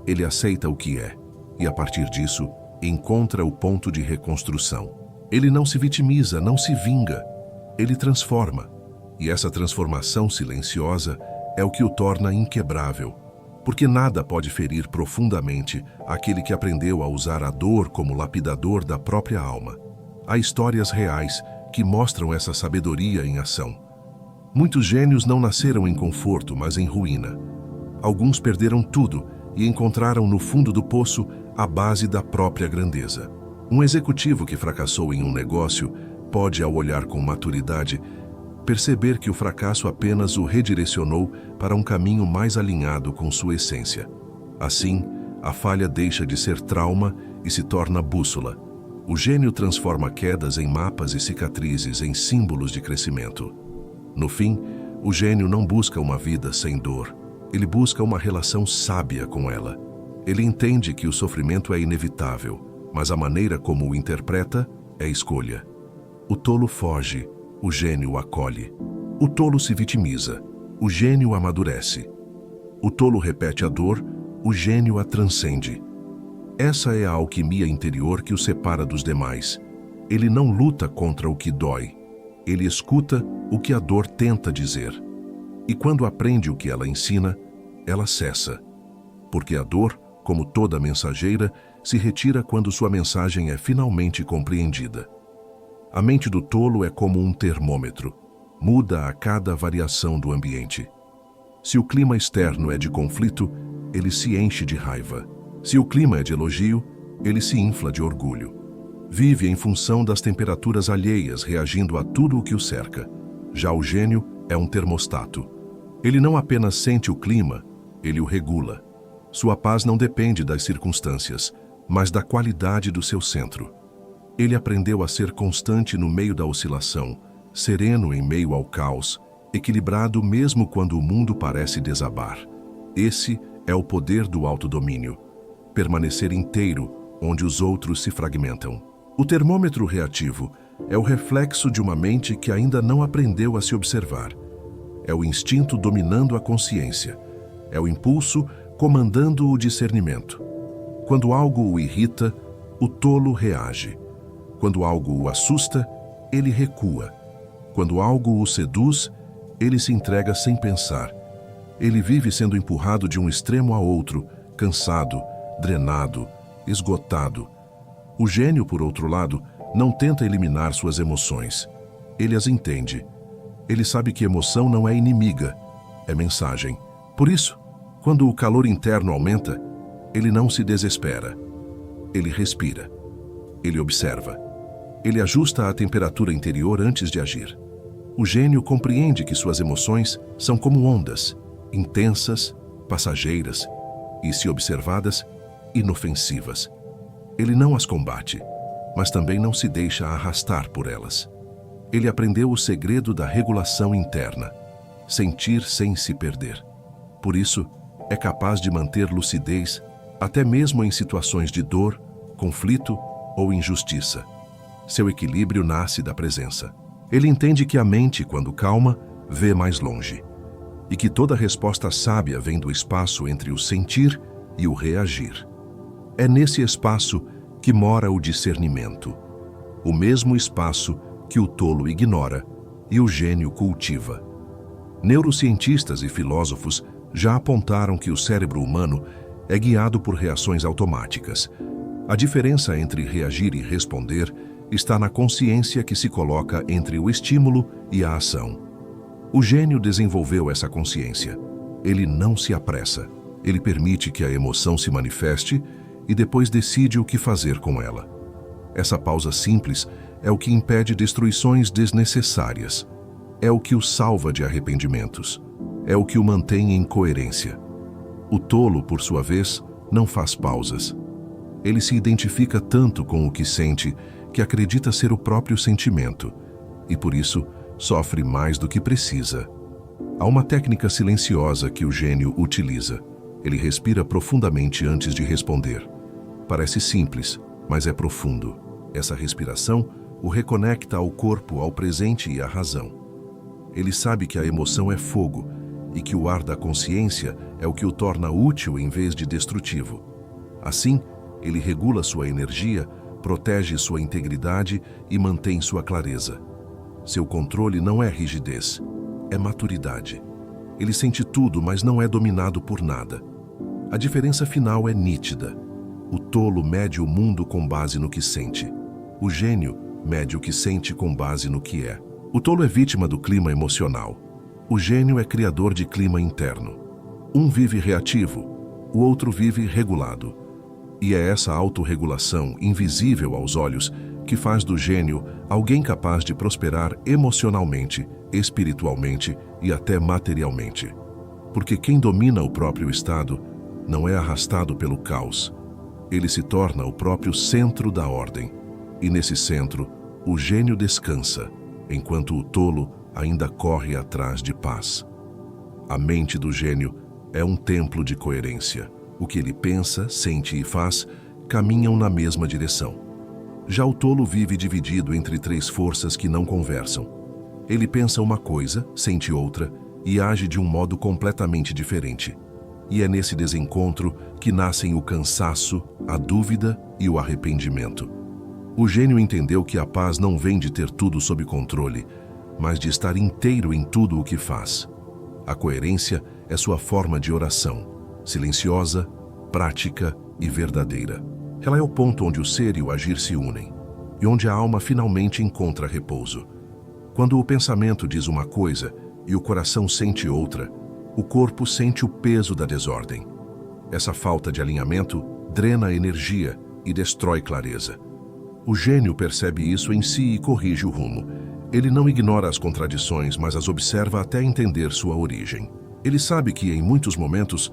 Ele aceita o que é e, a partir disso, encontra o ponto de reconstrução. Ele não se vitimiza, não se vinga. Ele transforma. E essa transformação silenciosa é o que o torna inquebrável. Porque nada pode ferir profundamente aquele que aprendeu a usar a dor como lapidador da própria alma. Há histórias reais que mostram essa sabedoria em ação. Muitos gênios não nasceram em conforto, mas em ruína. Alguns perderam tudo e encontraram no fundo do poço a base da própria grandeza. Um executivo que fracassou em um negócio pode, ao olhar com maturidade, perceber que o fracasso apenas o redirecionou para um caminho mais alinhado com sua essência. Assim, a falha deixa de ser trauma e se torna bússola. O gênio transforma quedas em mapas e cicatrizes em símbolos de crescimento. No fim, o gênio não busca uma vida sem dor. Ele busca uma relação sábia com ela. Ele entende que o sofrimento é inevitável, mas a maneira como o interpreta é escolha. O tolo foge, o gênio acolhe. O tolo se vitimiza, o gênio amadurece. O tolo repete a dor, o gênio a transcende. Essa é a alquimia interior que o separa dos demais. Ele não luta contra o que dói. Ele escuta o que a dor tenta dizer. E quando aprende o que ela ensina, ela cessa. Porque a dor, como toda mensageira, se retira quando sua mensagem é finalmente compreendida. A mente do tolo é como um termômetro. Muda a cada variação do ambiente. Se o clima externo é de conflito, ele se enche de raiva. Se o clima é de elogio, ele se infla de orgulho. Vive em função das temperaturas alheias, reagindo a tudo o que o cerca. Já o gênio é um termostato. Ele não apenas sente o clima, ele o regula. Sua paz não depende das circunstâncias, mas da qualidade do seu centro. Ele aprendeu a ser constante no meio da oscilação, sereno em meio ao caos, equilibrado mesmo quando o mundo parece desabar. Esse é o poder do autodomínio. Permanecer inteiro onde os outros se fragmentam. O termômetro reativo é o reflexo de uma mente que ainda não aprendeu a se observar. É o instinto dominando a consciência. É o impulso comandando o discernimento. Quando algo o irrita, o tolo reage. Quando algo o assusta, ele recua. Quando algo o seduz, ele se entrega sem pensar. Ele vive sendo empurrado de um extremo a outro, cansado, drenado, esgotado. O gênio, por outro lado, não tenta eliminar suas emoções. Ele as entende. Ele sabe que emoção não é inimiga, é mensagem. Por isso, quando o calor interno aumenta, ele não se desespera. Ele respira. Ele observa. Ele ajusta a temperatura interior antes de agir. O gênio compreende que suas emoções são como ondas, intensas, passageiras e, se observadas, inofensivas. Ele não as combate, mas também não se deixa arrastar por elas. Ele aprendeu o segredo da regulação interna, sentir sem se perder. Por isso, é capaz de manter lucidez até mesmo em situações de dor, conflito ou injustiça. Seu equilíbrio nasce da presença. Ele entende que a mente, quando calma, vê mais longe, e que toda resposta sábia vem do espaço entre o sentir e o reagir. É nesse espaço que mora o discernimento, o mesmo espaço que o tolo ignora e o gênio cultiva. Neurocientistas e filósofos já apontaram que o cérebro humano é guiado por reações automáticas. A diferença entre reagir e responder está na consciência que se coloca entre o estímulo e a ação. O gênio desenvolveu essa consciência. Ele não se apressa. Ele permite que a emoção se manifeste e depois decide o que fazer com ela. Essa pausa simples é o que impede destruições desnecessárias. É o que o salva de arrependimentos. É o que o mantém em coerência. O tolo, por sua vez, não faz pausas. Ele se identifica tanto com o que sente que acredita ser o próprio sentimento e, por isso, sofre mais do que precisa. Há uma técnica silenciosa que o gênio utiliza. Ele respira profundamente antes de responder. Parece simples, mas é profundo. Essa respiração o reconecta ao corpo, ao presente e à razão. Ele sabe que a emoção é fogo e que o ar da consciência é o que o torna útil em vez de destrutivo. Assim, ele regula sua energia, protege sua integridade e mantém sua clareza. Seu controle não é rigidez, é maturidade. Ele sente tudo, mas não é dominado por nada. A diferença final é nítida. O tolo mede o mundo com base no que sente. O gênio mede o que sente com base no que é. O tolo é vítima do clima emocional. O gênio é criador de clima interno. Um vive reativo, o outro vive regulado. E é essa autorregulação, invisível aos olhos, que faz do gênio alguém capaz de prosperar emocionalmente, espiritualmente e até materialmente. Porque quem domina o próprio estado não é arrastado pelo caos. Ele se torna o próprio centro da ordem. E nesse centro, o gênio descansa, enquanto o tolo ainda corre atrás de paz. A mente do gênio é um templo de coerência. O que ele pensa, sente e faz caminham na mesma direção. Já o tolo vive dividido entre três forças que não conversam. Ele pensa uma coisa, sente outra e age de um modo completamente diferente. E é nesse desencontro que nascem o cansaço, a dúvida e o arrependimento. O gênio entendeu que a paz não vem de ter tudo sob controle, mas de estar inteiro em tudo o que faz. A coerência é sua forma de oração, silenciosa, prática e verdadeira. Ela é o ponto onde o ser e o agir se unem, e onde a alma finalmente encontra repouso. Quando o pensamento diz uma coisa e o coração sente outra, o corpo sente o peso da desordem. Essa falta de alinhamento drena a energia e destrói clareza. O gênio percebe isso em si e corrige o rumo. Ele não ignora as contradições, mas as observa até entender sua origem. Ele sabe que, em muitos momentos,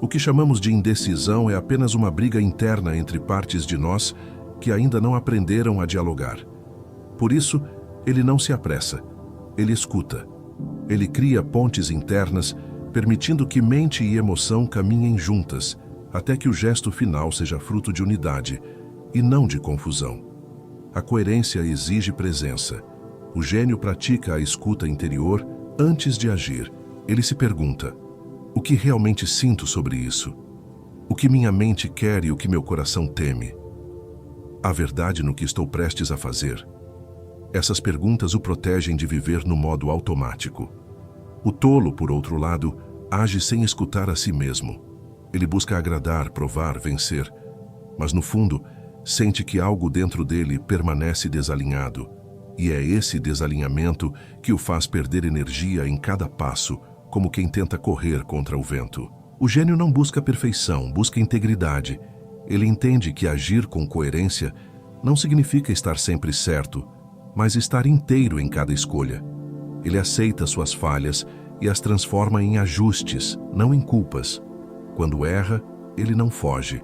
o que chamamos de indecisão é apenas uma briga interna entre partes de nós que ainda não aprenderam a dialogar. Por isso, ele não se apressa. Ele escuta. Ele cria pontes internas, permitindo que mente e emoção caminhem juntas, até que o gesto final seja fruto de unidade e não de confusão. A coerência exige presença. O gênio pratica a escuta interior antes de agir. Ele se pergunta: o que realmente sinto sobre isso? O que minha mente quer e o que meu coração teme? Há verdade no que estou prestes a fazer? Essas perguntas o protegem de viver no modo automático. O tolo, por outro lado, age sem escutar a si mesmo. Ele busca agradar, provar, vencer, mas no fundo, sente que algo dentro dele permanece desalinhado, e é esse desalinhamento que o faz perder energia em cada passo, como quem tenta correr contra o vento. O gênio não busca perfeição, busca integridade. Ele entende que agir com coerência não significa estar sempre certo, mas estar inteiro em cada escolha. Ele aceita suas falhas e as transforma em ajustes, não em culpas. Quando erra, ele não foge.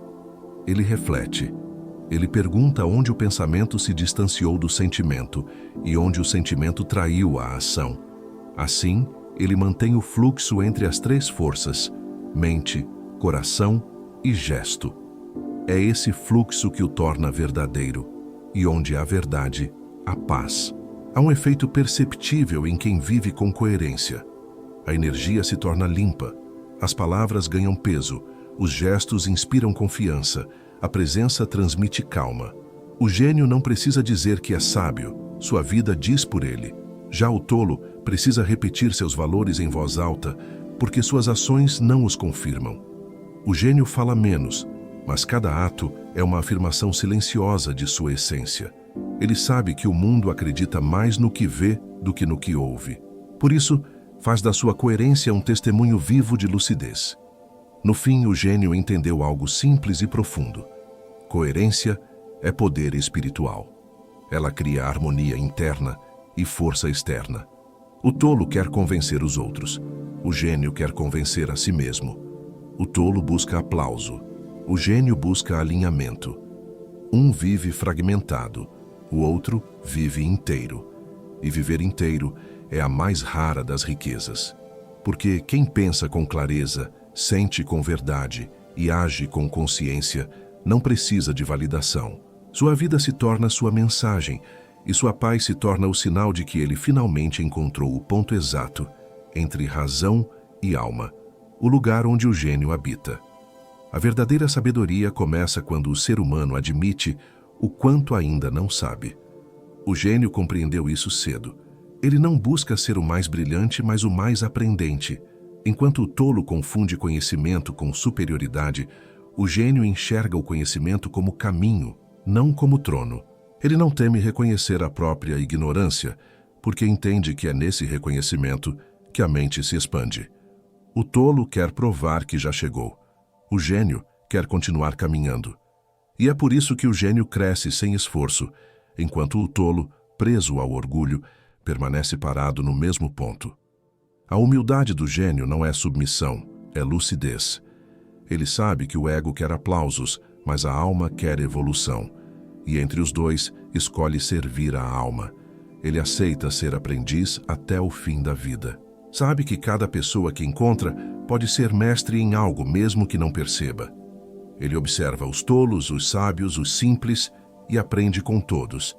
Ele reflete. Ele pergunta onde o pensamento se distanciou do sentimento e onde o sentimento traiu a ação. Assim, ele mantém o fluxo entre as três forças: mente, coração e gesto. É esse fluxo que o torna verdadeiro, e onde há verdade, há paz. Há um efeito perceptível em quem vive com coerência. A energia se torna limpa, as palavras ganham peso, os gestos inspiram confiança, a presença transmite calma. O gênio não precisa dizer que é sábio, sua vida diz por ele. Já o tolo precisa repetir seus valores em voz alta, porque suas ações não os confirmam. O gênio fala menos, mas cada ato é uma afirmação silenciosa de sua essência. Ele sabe que o mundo acredita mais no que vê do que no que ouve. Por isso, faz da sua coerência um testemunho vivo de lucidez. No fim, o gênio entendeu algo simples e profundo. Coerência é poder espiritual. Ela cria harmonia interna e força externa. O tolo quer convencer os outros. O gênio quer convencer a si mesmo. O tolo busca aplauso. O gênio busca alinhamento. Um vive fragmentado, o outro vive inteiro. E viver inteiro é a mais rara das riquezas. Porque quem pensa com clareza, sente com verdade e age com consciência, não precisa de validação. Sua vida se torna sua mensagem e sua paz se torna o sinal de que ele finalmente encontrou o ponto exato entre razão e alma, o lugar onde o gênio habita. A verdadeira sabedoria começa quando o ser humano admite o quanto ainda não sabe. O gênio compreendeu isso cedo. Ele não busca ser o mais brilhante, mas o mais aprendente. Enquanto o tolo confunde conhecimento com superioridade, o gênio enxerga o conhecimento como caminho, não como trono. Ele não teme reconhecer a própria ignorância, porque entende que é nesse reconhecimento que a mente se expande. O tolo quer provar que já chegou. O gênio quer continuar caminhando. E é por isso que o gênio cresce sem esforço, enquanto o tolo, preso ao orgulho, permanece parado no mesmo ponto. A humildade do gênio não é submissão, é lucidez. Ele sabe que o ego quer aplausos, mas a alma quer evolução. E entre os dois, escolhe servir a alma. Ele aceita ser aprendiz até o fim da vida. Sabe que cada pessoa que encontra pode ser mestre em algo mesmo que não perceba. Ele observa os tolos, os sábios, os simples e aprende com todos.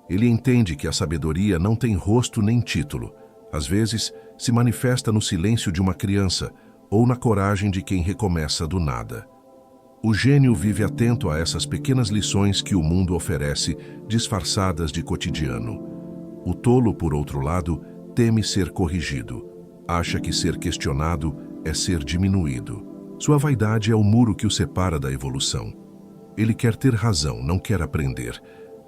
Ele entende que a sabedoria não tem rosto nem título. Às vezes, se manifesta no silêncio de uma criança ou na coragem de quem recomeça do nada. O gênio vive atento a essas pequenas lições que o mundo oferece, disfarçadas de cotidiano. O tolo, por outro lado, teme ser corrigido. Acha que ser questionado é ser diminuído. Sua vaidade é o muro que o separa da evolução. Ele quer ter razão, não quer aprender.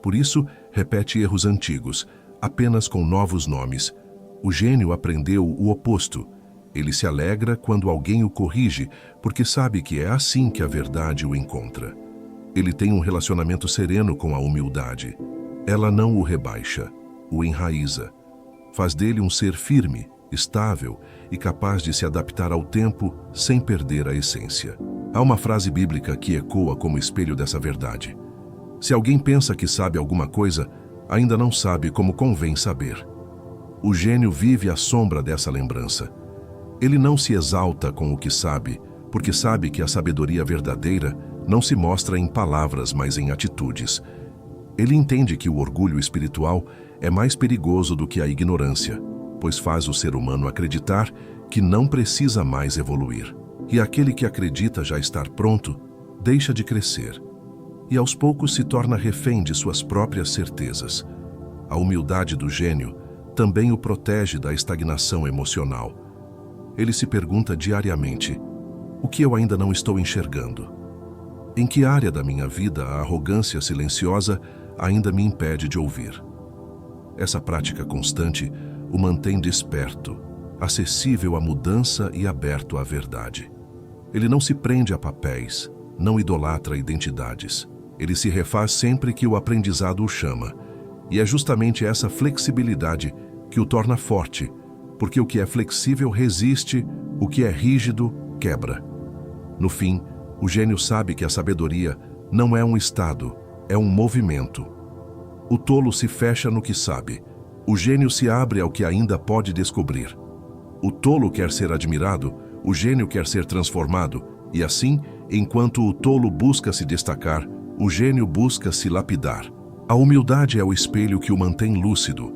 Por isso, repete erros antigos, apenas com novos nomes. O gênio aprendeu o oposto. Ele se alegra quando alguém o corrige, porque sabe que é assim que a verdade o encontra. Ele tem um relacionamento sereno com a humildade. Ela não o rebaixa, o enraiza. Faz dele um ser firme, estável e capaz de se adaptar ao tempo sem perder a essência. Há uma frase bíblica que ecoa como espelho dessa verdade. Se alguém pensa que sabe alguma coisa, ainda não sabe como convém saber. O gênio vive à sombra dessa lembrança. Ele não se exalta com o que sabe, porque sabe que a sabedoria verdadeira não se mostra em palavras, mas em atitudes. Ele entende que o orgulho espiritual é mais perigoso do que a ignorância, pois faz o ser humano acreditar que não precisa mais evoluir. E aquele que acredita já estar pronto, deixa de crescer. E aos poucos se torna refém de suas próprias certezas. A humildade do gênio também o protege da estagnação emocional. Ele se pergunta diariamente: o que eu ainda não estou enxergando? Em que área da minha vida a arrogância silenciosa ainda me impede de ouvir? Essa prática constante o mantém desperto, acessível à mudança e aberto à verdade. Ele não se prende a papéis, não idolatra identidades. Ele se refaz sempre que o aprendizado o chama. E é justamente essa flexibilidade que o torna forte, porque o que é flexível resiste, o que é rígido quebra. No fim, o gênio sabe que a sabedoria não é um estado, é um movimento. O tolo se fecha no que sabe. O gênio se abre ao que ainda pode descobrir. O tolo quer ser admirado, o gênio quer ser transformado, e assim, enquanto o tolo busca se destacar, o gênio busca se lapidar. A humildade é o espelho que o mantém lúcido.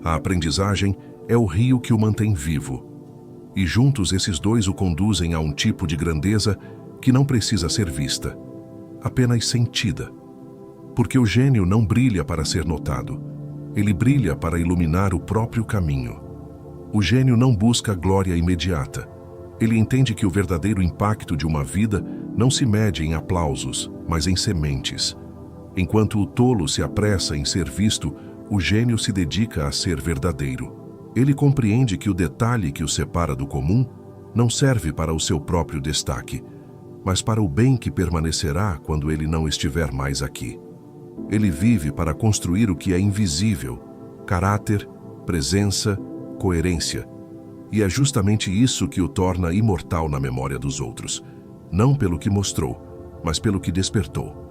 A aprendizagem é o rio que o mantém vivo. E juntos esses dois o conduzem a um tipo de grandeza que não precisa ser vista, apenas sentida. Porque o gênio não brilha para ser notado. Ele brilha para iluminar o próprio caminho. O gênio não busca glória imediata. Ele entende que o verdadeiro impacto de uma vida não se mede em aplausos, mas em sementes. Enquanto o tolo se apressa em ser visto, o gênio se dedica a ser verdadeiro. Ele compreende que o detalhe que o separa do comum não serve para o seu próprio destaque, mas para o bem que permanecerá quando ele não estiver mais aqui. Ele vive para construir o que é invisível: caráter, presença, coerência. E é justamente isso que o torna imortal na memória dos outros, não pelo que mostrou, mas pelo que despertou.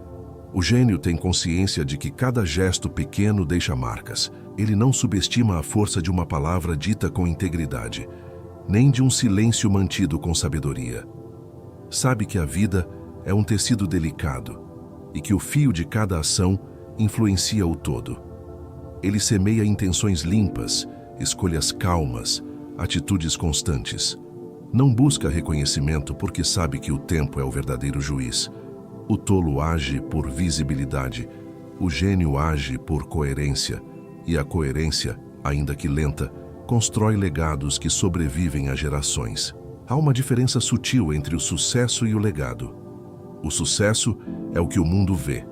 O gênio tem consciência de que cada gesto pequeno deixa marcas. Ele não subestima a força de uma palavra dita com integridade, nem de um silêncio mantido com sabedoria. Sabe que a vida é um tecido delicado e que o fio de cada ação influencia o todo. Ele semeia intenções limpas, escolhas calmas, atitudes constantes. Não busca reconhecimento porque sabe que o tempo é o verdadeiro juiz. O tolo age por visibilidade, o gênio age por coerência, e a coerência, ainda que lenta, constrói legados que sobrevivem a gerações. Há uma diferença sutil entre o sucesso e o legado. O sucesso é o que o mundo vê,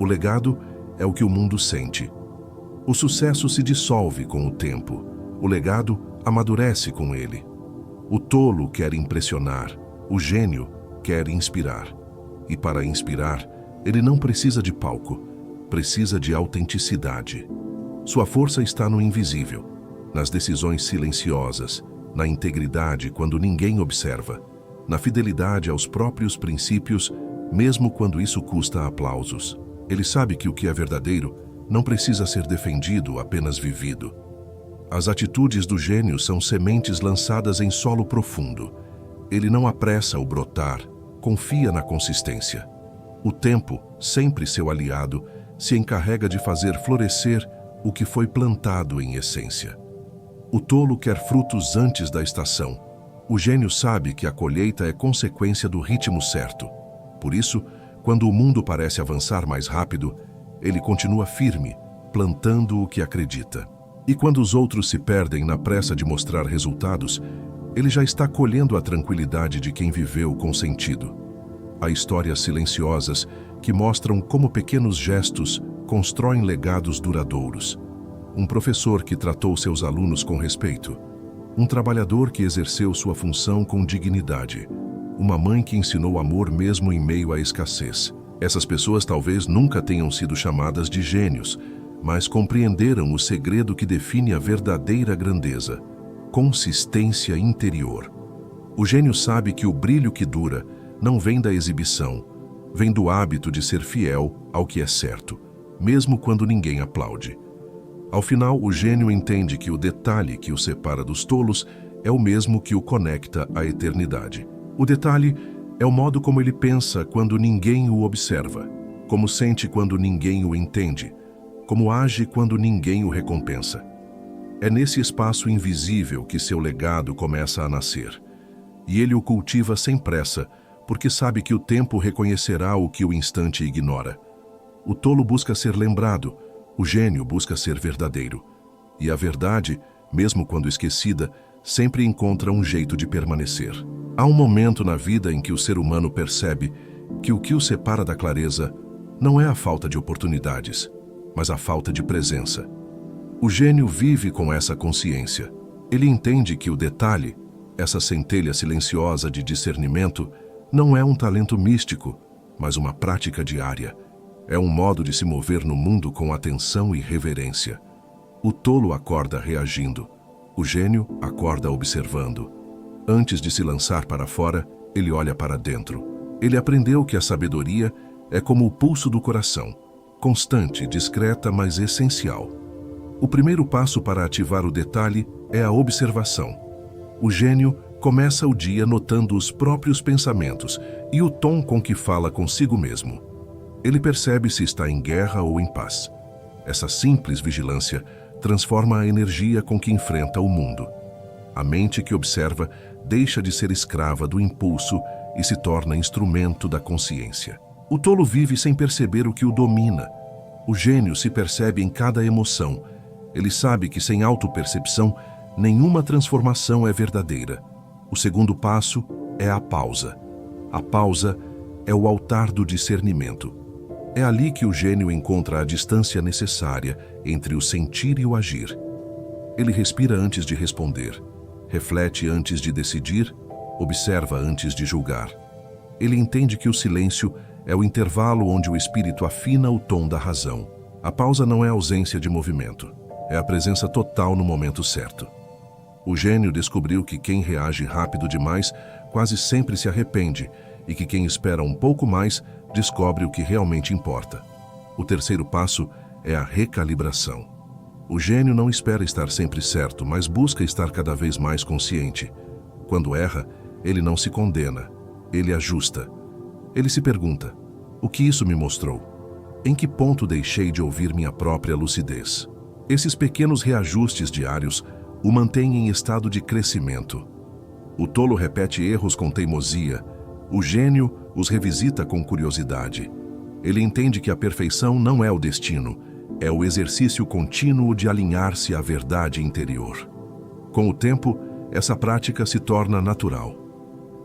o legado é o que o mundo sente. O sucesso se dissolve com o tempo, o legado amadurece com ele. O tolo quer impressionar, o gênio quer inspirar. E para inspirar, ele não precisa de palco, precisa de autenticidade. Sua força está no invisível, nas decisões silenciosas, na integridade quando ninguém observa, na fidelidade aos próprios princípios, mesmo quando isso custa aplausos. Ele sabe que o que é verdadeiro não precisa ser defendido, apenas vivido. As atitudes do gênio são sementes lançadas em solo profundo. Ele não apressa o brotar, confia na consistência. O tempo, sempre seu aliado, se encarrega de fazer florescer o que foi plantado em essência. O tolo quer frutos antes da estação. O gênio sabe que a colheita é consequência do ritmo certo. Por isso, quando o mundo parece avançar mais rápido, ele continua firme, plantando o que acredita. E quando os outros se perdem na pressa de mostrar resultados, ele já está colhendo a tranquilidade de quem viveu com sentido. Há histórias silenciosas que mostram como pequenos gestos constroem legados duradouros. Um professor que tratou seus alunos com respeito. Um trabalhador que exerceu sua função com dignidade. Uma mãe que ensinou amor mesmo em meio à escassez. Essas pessoas talvez nunca tenham sido chamadas de gênios, mas compreenderam o segredo que define a verdadeira grandeza: consistência interior. O gênio sabe que o brilho que dura não vem da exibição, vem do hábito de ser fiel ao que é certo, mesmo quando ninguém aplaude. Ao final, o gênio entende que o detalhe que o separa dos tolos é o mesmo que o conecta à eternidade. O detalhe é o modo como ele pensa quando ninguém o observa, como sente quando ninguém o entende, como age quando ninguém o recompensa. É nesse espaço invisível que seu legado começa a nascer. E ele o cultiva sem pressa, porque sabe que o tempo reconhecerá o que o instante ignora. O tolo busca ser lembrado, o gênio busca ser verdadeiro. E a verdade, mesmo quando esquecida, sempre encontra um jeito de permanecer. Há um momento na vida em que o ser humano percebe que o que o separa da clareza não é a falta de oportunidades, mas a falta de presença. O gênio vive com essa consciência. Ele entende que o detalhe, essa centelha silenciosa de discernimento, não é um talento místico, mas uma prática diária. É um modo de se mover no mundo com atenção e reverência. O tolo acorda reagindo. O gênio acorda observando. Antes de se lançar para fora, ele olha para dentro. Ele aprendeu que a sabedoria é como o pulso do coração, constante, discreta, mas essencial. O primeiro passo para ativar o detalhe é a observação. O gênio começa o dia notando os próprios pensamentos e o tom com que fala consigo mesmo. Ele percebe se está em guerra ou em paz. Essa simples vigilância transforma a energia com que enfrenta o mundo. A mente que observa deixa de ser escrava do impulso e se torna instrumento da consciência. O tolo vive sem perceber o que o domina. O gênio se percebe em cada emoção. Ele sabe que sem autopercepção, nenhuma transformação é verdadeira. O segundo passo é a pausa. A pausa é o altar do discernimento. É ali que o gênio encontra a distância necessária entre o sentir e o agir. Ele respira antes de responder, reflete antes de decidir, observa antes de julgar. Ele entende que o silêncio é o intervalo onde o espírito afina o tom da razão. A pausa não é ausência de movimento, é a presença total no momento certo. O gênio descobriu que quem reage rápido demais quase sempre se arrepende e que quem espera um pouco mais descobre o que realmente importa. O terceiro passo é a recalibração. O gênio não espera estar sempre certo, mas busca estar cada vez mais consciente. Quando erra, ele não se condena, ele ajusta. Ele se pergunta: o que isso me mostrou? Em que ponto deixei de ouvir minha própria lucidez? Esses pequenos reajustes diários o mantêm em estado de crescimento. O tolo repete erros com teimosia. O gênio os revisita com curiosidade. Ele entende que a perfeição não é o destino, é o exercício contínuo de alinhar-se à verdade interior. Com o tempo, essa prática se torna natural.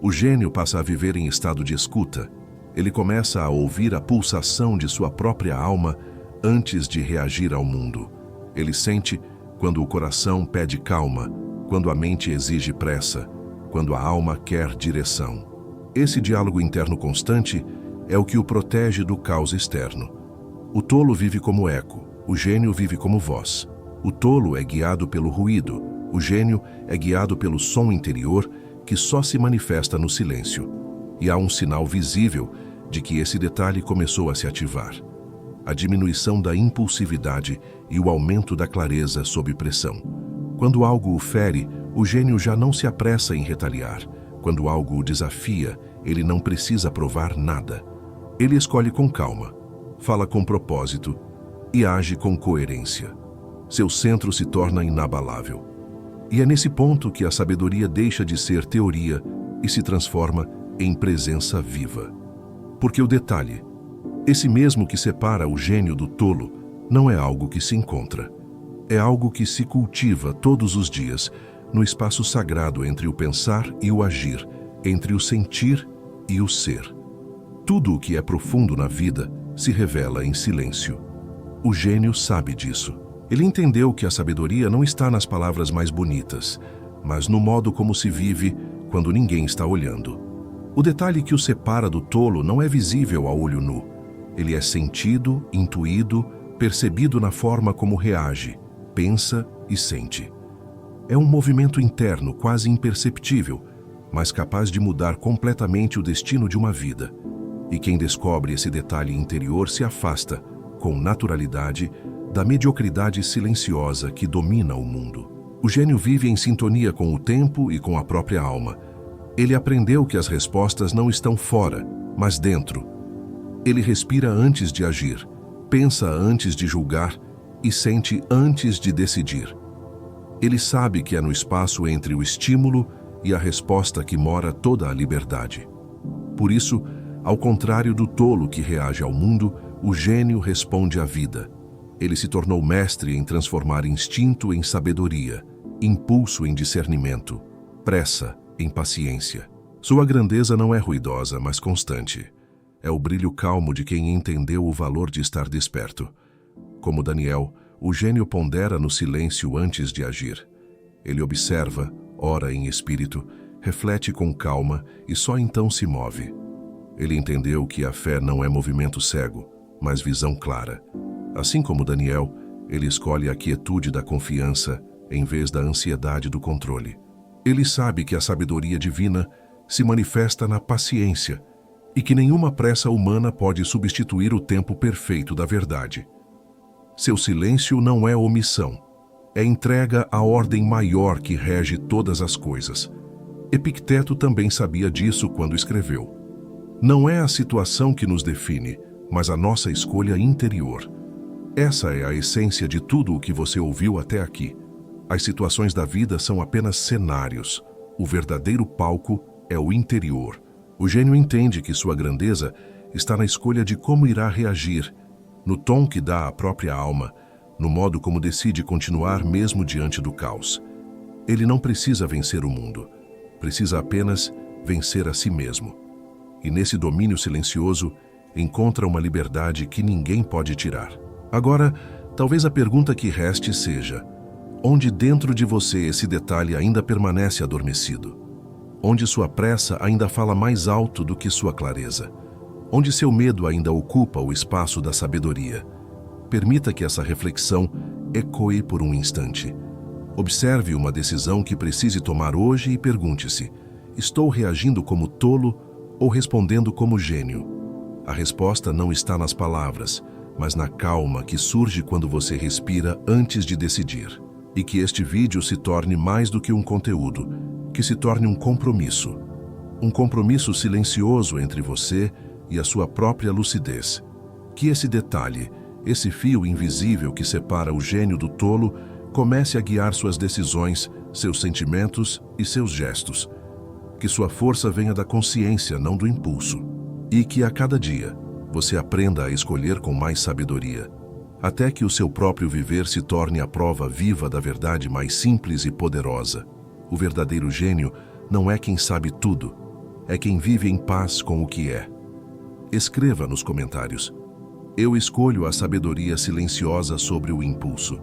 O gênio passa a viver em estado de escuta. Ele começa a ouvir a pulsação de sua própria alma antes de reagir ao mundo. Ele sente quando o coração pede calma, quando a mente exige pressa, quando a alma quer direção. Esse diálogo interno constante é o que o protege do caos externo. O tolo vive como eco, o gênio vive como voz. O tolo é guiado pelo ruído, o gênio é guiado pelo som interior que só se manifesta no silêncio. E há um sinal visível de que esse detalhe começou a se ativar: a diminuição da impulsividade e o aumento da clareza sob pressão. Quando algo o fere, o gênio já não se apressa em retaliar. Quando algo o desafia, ele não precisa provar nada. Ele escolhe com calma, fala com propósito e age com coerência. Seu centro se torna inabalável. E é nesse ponto que a sabedoria deixa de ser teoria e se transforma em presença viva. Porque o detalhe, esse mesmo que separa o gênio do tolo, não é algo que se encontra. É algo que se cultiva todos os dias, no espaço sagrado entre o pensar e o agir, entre o sentir e o ser. Tudo o que é profundo na vida se revela em silêncio. O gênio sabe disso. Ele entendeu que a sabedoria não está nas palavras mais bonitas, mas no modo como se vive quando ninguém está olhando. O detalhe que o separa do tolo não é visível a olho nu. Ele é sentido, intuído, percebido na forma como reage, pensa e sente. É um movimento interno quase imperceptível, mas capaz de mudar completamente o destino de uma vida. E quem descobre esse detalhe interior se afasta, com naturalidade, da mediocridade silenciosa que domina o mundo. O gênio vive em sintonia com o tempo e com a própria alma. Ele aprendeu que as respostas não estão fora, mas dentro. Ele respira antes de agir, pensa antes de julgar e sente antes de decidir. Ele sabe que é no espaço entre o estímulo e a resposta que mora toda a liberdade. Por isso, ao contrário do tolo que reage ao mundo, o gênio responde à vida. Ele se tornou mestre em transformar instinto em sabedoria, impulso em discernimento, pressa em paciência. Sua grandeza não é ruidosa, mas constante. É o brilho calmo de quem entendeu o valor de estar desperto. Como Daniel, o gênio pondera no silêncio antes de agir. Ele observa, ora em espírito, reflete com calma e só então se move. Ele entendeu que a fé não é movimento cego, mas visão clara. Assim como Daniel, ele escolhe a quietude da confiança em vez da ansiedade do controle. Ele sabe que a sabedoria divina se manifesta na paciência e que nenhuma pressa humana pode substituir o tempo perfeito da verdade. Seu silêncio não é omissão, é entrega à ordem maior que rege todas as coisas. Epicteto também sabia disso quando escreveu: não é a situação que nos define, mas a nossa escolha interior. Essa é a essência de tudo o que você ouviu até aqui. As situações da vida são apenas cenários. O verdadeiro palco é o interior. O gênio entende que sua grandeza está na escolha de como irá reagir, no tom que dá à própria alma, no modo como decide continuar mesmo diante do caos. Ele não precisa vencer o mundo, precisa apenas vencer a si mesmo. E nesse domínio silencioso, encontra uma liberdade que ninguém pode tirar. Agora, talvez a pergunta que reste seja: onde dentro de você esse detalhe ainda permanece adormecido? Onde sua pressa ainda fala mais alto do que sua clareza? Onde seu medo ainda ocupa o espaço da sabedoria? Permita que essa reflexão ecoe por um instante. Observe uma decisão que precise tomar hoje e pergunte-se: estou reagindo como tolo ou respondendo como gênio? A resposta não está nas palavras, mas na calma que surge quando você respira antes de decidir. E que este vídeo se torne mais do que um conteúdo, que se torne um compromisso. Um compromisso silencioso entre você e a sua própria lucidez. Que esse detalhe, esse fio invisível que separa o gênio do tolo, comece a guiar suas decisões, seus sentimentos e seus gestos. Que sua força venha da consciência, não do impulso. E que a cada dia você aprenda a escolher com mais sabedoria, até que o seu próprio viver se torne a prova viva da verdade mais simples e poderosa. O verdadeiro gênio não é quem sabe tudo, é quem vive em paz com o que é. Escreva nos comentários: eu escolho a sabedoria silenciosa sobre o impulso.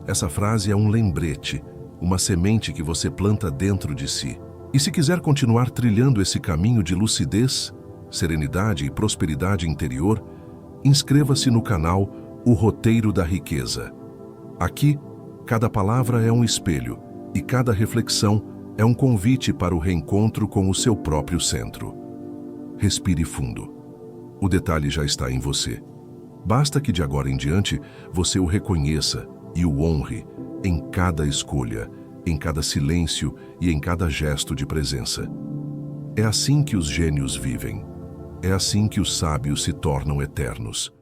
Essa frase é um lembrete, uma semente que você planta dentro de si. E se quiser continuar trilhando esse caminho de lucidez, serenidade e prosperidade interior, inscreva-se no canal O Roteiro da Riqueza. Aqui, cada palavra é um espelho e cada reflexão é um convite para o reencontro com o seu próprio centro. Respire fundo. O detalhe já está em você. Basta que de agora em diante você o reconheça e o honre em cada escolha, em cada silêncio e em cada gesto de presença. É assim que os gênios vivem. É assim que os sábios se tornam eternos.